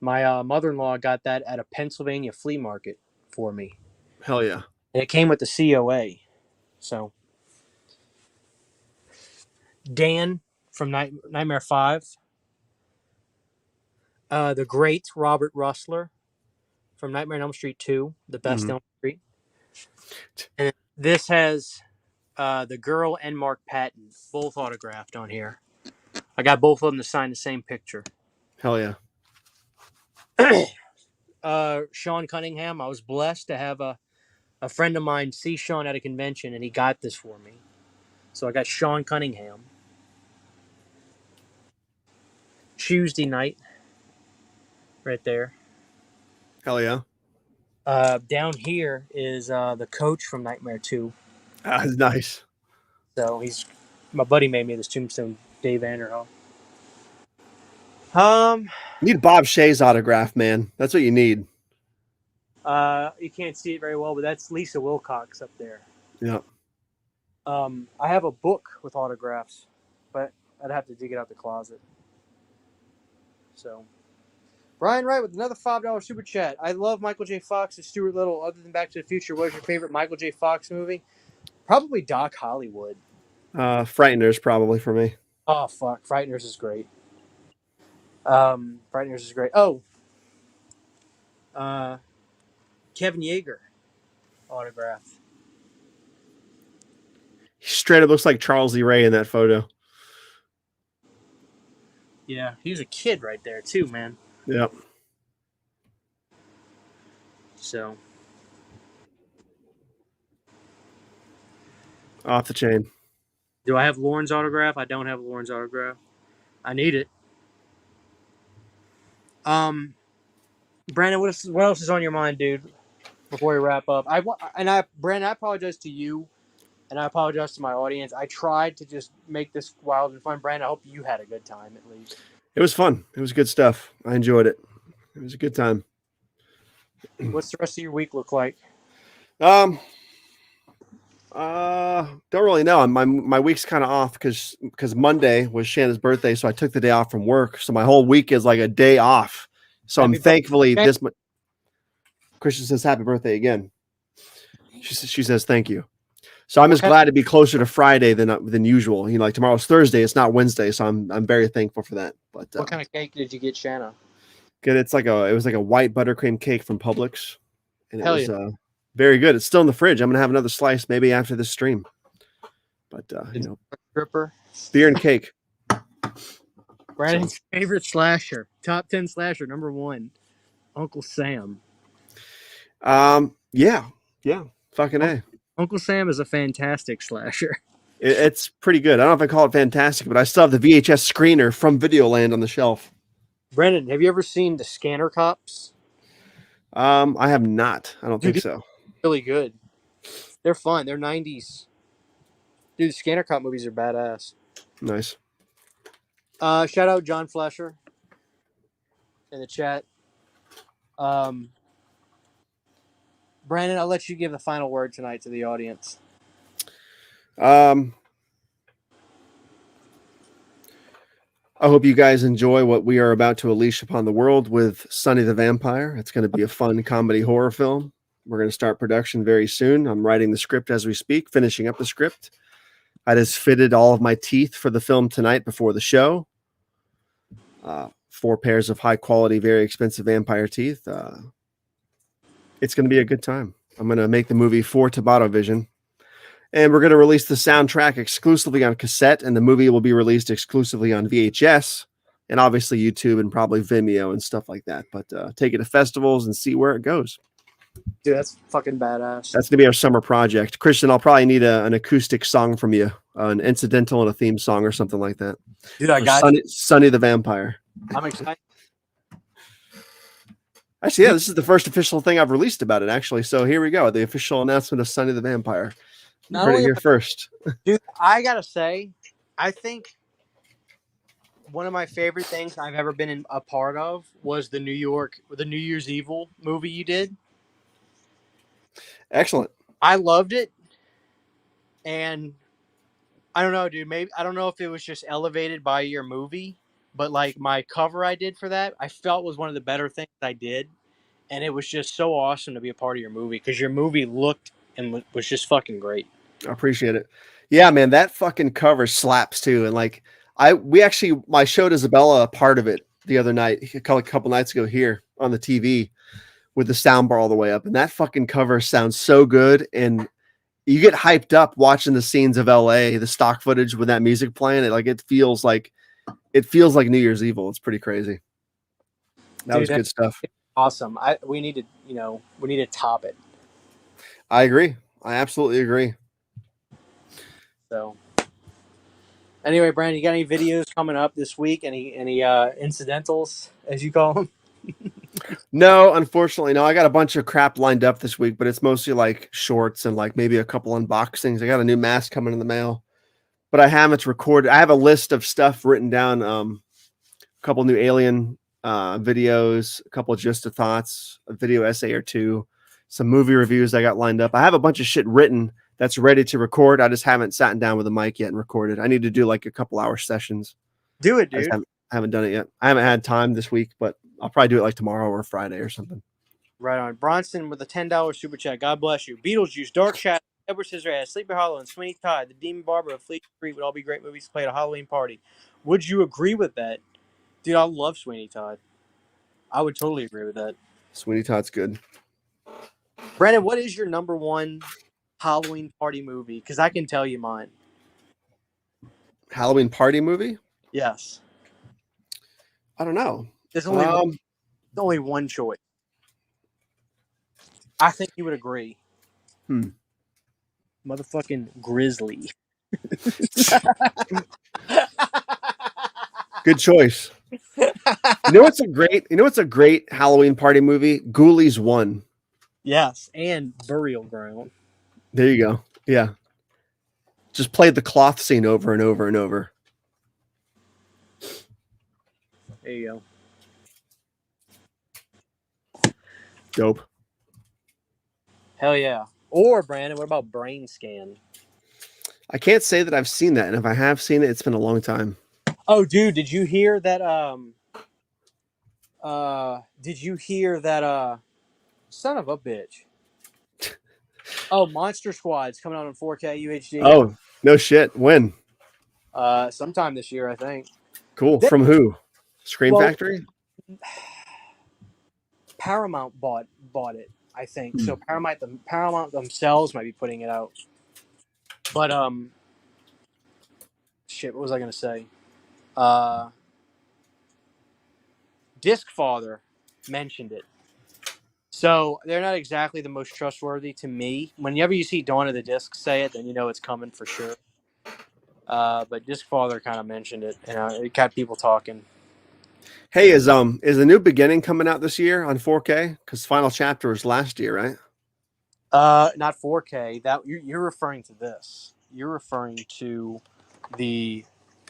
My mother-in-law got that at a Pennsylvania flea market for me. Hell yeah. And it came with the COA. So Dan from Nightmare 5. The great Robert Russler from Nightmare on Elm Street 2, the best Elm Street. And this has the girl and Mark Patton, both autographed on here. I got both of them to sign the same picture. Hell yeah. Sean Cunningham, I was blessed to have a friend of mine see Sean at a convention, and he got this for me. So I got Sean Cunningham. Tuesday night. Right there. Hell yeah. Down here is the coach from Nightmare 2. That's nice. So my buddy made me this tombstone, Dave Vanderhoff. You need Bob Shea's autograph, man. That's what you need. You can't see it very well, but that's Lisa Wilcox up there. Yeah. I have a book with autographs, but I'd have to dig it out the closet. So, Brian Wright with another $5 super chat. I love Michael J. Fox and Stuart Little. Other than Back to the Future, what is your favorite Michael J. Fox movie? Probably Doc Hollywood. Frighteners probably for me. Oh, fuck. Frighteners is great. Frighteners is great. Oh. Kevin Yeager autograph. He straight up looks like Charles E. Ray in that photo. Yeah, he was a kid right there too, man. Yep. So. Off the chain. Do I have Lauren's autograph? I don't have Lauren's autograph. I need it. Brandon, what else is on your mind, dude? Before we wrap up, Brandon, I apologize to you, and I apologize to my audience. I tried to just make this wild and fun. Brandon, I hope you had a good time at least. It was fun. It was good stuff. I enjoyed it. It was a good time. What's the rest of your week look like? Don't really know. My week's kind of off because Monday was Shanna's birthday, so I took the day off from work. So my whole week is like a day off. So I'm thankfully this. Christian says happy birthday again. She says thank you. So I'm just glad to be closer to Friday than usual. You know, like tomorrow's Thursday, it's not Wednesday, so I'm very thankful for that. But what kind of cake did you get, Shanna? Good. It was like a white buttercream cake from Publix, and it was very good. It's still in the fridge. I'm gonna have another slice maybe after this stream. But Stripper, beer and cake. Brandon's favorite slasher, top 10 slasher, number 1, Uncle Sam. Yeah, fucking A. Uncle Sam is a fantastic slasher. It's pretty good. I don't know if I call it fantastic, but I still have the VHS screener from Videoland on the shelf. Brandon, have you ever seen the Scanner Cops? I have not. I don't think so. Really good. They're fun. They're 90s. Dude, the Scanner Cop movies are badass. Nice. Shout out John Flesher in the chat. Brandon, I'll let you give the final word tonight to the audience. I hope you guys enjoy what we are about to unleash upon the world with Sonny the Vampire. It's going to be a fun comedy horror film. We're going to start production very soon. I'm writing the script as we speak, finishing up the script. I just fitted all of my teeth for the film tonight before the show. 4 pairs of high quality, very expensive vampire teeth. It's going to be a good time. I'm going to make the movie for Tabata Vision. And we're going to release the soundtrack exclusively on cassette, and the movie will be released exclusively on VHS, and obviously YouTube and probably Vimeo and stuff like that. But take it to festivals and see where it goes. Dude, that's fucking badass. That's going to be our summer project. Christian, I'll probably need an acoustic song from you, an incidental and a theme song or something like that. Dude, I got Sonny the Vampire. I'm excited. Actually, yeah, this is the first official thing I've released about it, actually. So here we go. The official announcement of Sonny the Vampire. You heard it here first. Dude, I gotta say, I think one of my favorite things I've ever been a part of was the New Year's Evil movie you did. Excellent. I loved it. And I don't know, dude. Maybe I don't know if it was just elevated by your movie, but like my cover I did for that, I felt was one of the better things I did. And it was just so awesome to be a part of your movie because your movie looked and was just fucking great. I appreciate it. Yeah, man, that fucking cover slaps too. And like, I showed Isabella a part of it the other night, a couple nights ago here on the TV with the sound bar all the way up. And that fucking cover sounds so good. And you get hyped up watching the scenes of LA, the stock footage with that music playing. It feels like New Year's Evil. It's pretty crazy. That was good stuff. Awesome. We need to top it. I agree. I absolutely agree. So anyway, Brandon, you got any videos coming up this week? Any incidentals, as you call them? No, unfortunately, no. I got a bunch of crap lined up this week, but it's mostly like shorts and like maybe a couple unboxings. I got a new mask coming in the mail, but I haven't recorded. I have a list of stuff written down. A couple new Alien videos, a couple of Just the Thoughts, a video essay or two, some movie reviews I got lined up. I have a bunch of shit written that's ready to record. I just haven't sat down with a mic yet and recorded. I need to do like a couple hour sessions. Do it, dude. I haven't done it yet. I haven't had time this week, but I'll probably do it like tomorrow or Friday or something. Right on. Bronson with a $10 super chat. God bless you. Beetlejuice, Dark Shadow, Edward Scissorhands, Sleepy Hollow, and Sweeney Todd, The Demon Barber of Fleet Street would all be great movies to play at a Halloween party. Would you agree with that? Dude, I love Sweeney Todd. I would totally agree with that. Sweeney Todd's good. Brandon, what is your number one Halloween party movie? Because I can tell you mine. Halloween party movie? Yes. I don't know. There's only one choice. I think you would agree. Motherfucking Grizzly. Good choice. You know what's a great Halloween party movie? Ghoulies 1. Yes, and Burial Ground. There you go. Yeah. Just played the cloth scene over and over and over. There you go. Dope. Hell yeah. Or, Brandon, what about Brain Scan? I can't say that I've seen that, and if I have seen it, it's been a long time. Oh, dude, did you hear that son of a bitch. Oh, Monster Squad's coming out on 4K UHD. Oh, no shit. When? Sometime this year, I think. Cool. From who? Scream Factory? Paramount bought it, I think. So Paramount themselves might be putting it out. But shit, what was I gonna say? Discfather mentioned it. So they're not exactly the most trustworthy to me. Whenever you see Dawn of the Disc say it, then you know it's coming for sure. But Discfather kind of mentioned it, and it got people talking. Hey, is The New Beginning coming out this year on 4K? Because Final Chapter was last year, right? Not 4K. That you're referring to this. You're referring to the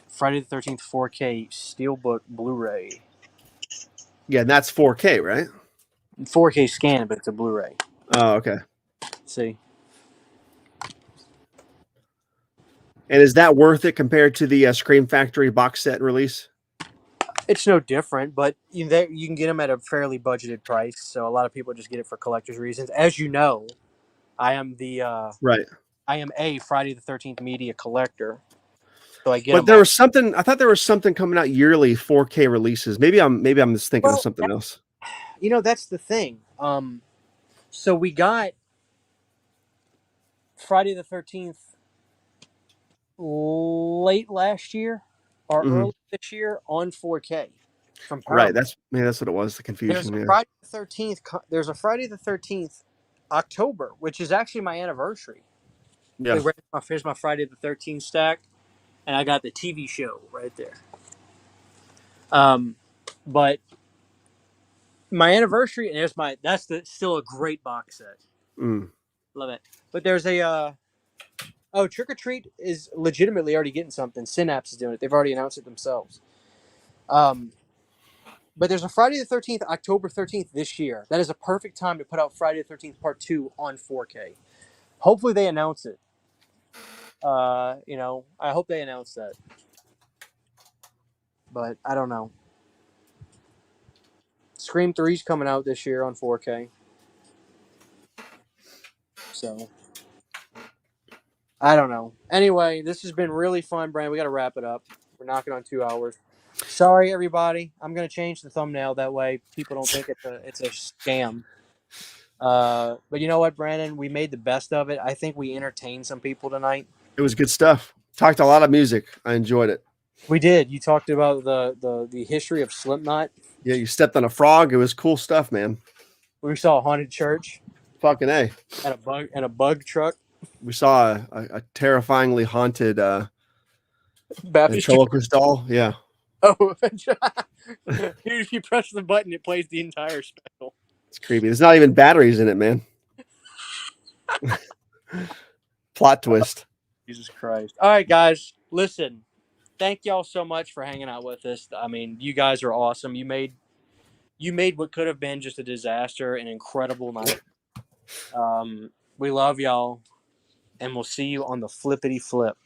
Friday the 13th 4K Steelbook Blu-ray. Yeah, and that's 4K, right? 4K scan, but it's a Blu-ray. Oh, okay. See. And is that worth it compared to the Scream Factory box set release? It's no different, but you can get them at a fairly budgeted price. So a lot of people just get it for collector's reasons. As you know, I am Right. a Friday the 13th media collector. So I get But them there all. was something. I thought there was something coming out yearly 4K releases. Maybe I'm just thinking of Well, something else. that's the thing. So we got Friday the 13th late last year or Mhm. early this year on 4K from Right. Paramount. That's what it was. The There's confusion. a Yeah. Friday the 13th. There's a Friday the 13th October, which is actually my anniversary. Yeah. Here's my Friday the 13th stack, and I got the TV show right there. But my anniversary, and still a great box set. Mm. Love it. But there's a Trick or Treat is legitimately already getting something. Synapse is doing it. They've already announced it themselves. But there's a Friday the 13th, October 13th this year. That is a perfect time to put out Friday the 13th Part 2 on 4K. Hopefully they announce it. I hope they announce that. But I don't know. Scream 3's coming out this year on 4K. So I don't know. Anyway, this has been really fun, Brand. We got to wrap it up. We're knocking on 2 hours. Sorry, everybody. I'm gonna change the thumbnail that way people don't think it's a scam. But you know what, Brandon? We made the best of it. I think we entertained some people tonight. It was good stuff. Talked a lot of music. I enjoyed it. We did. You talked about the history of Slipknot. Yeah, you stepped on a frog. It was cool stuff, man. We saw a haunted church Fucking A. and a bug truck. We saw a terrifyingly haunted Baptist church. ventriloquist doll. Yeah. Oh, if you press the button, it plays the entire special. It's creepy. There's not even batteries in it, man. Plot twist. Jesus Christ. All right, guys. Listen, thank y'all so much for hanging out with us. I mean, you guys are awesome. You made what could have been just a disaster an incredible night. We love y'all, and we'll see you on the flippity flip.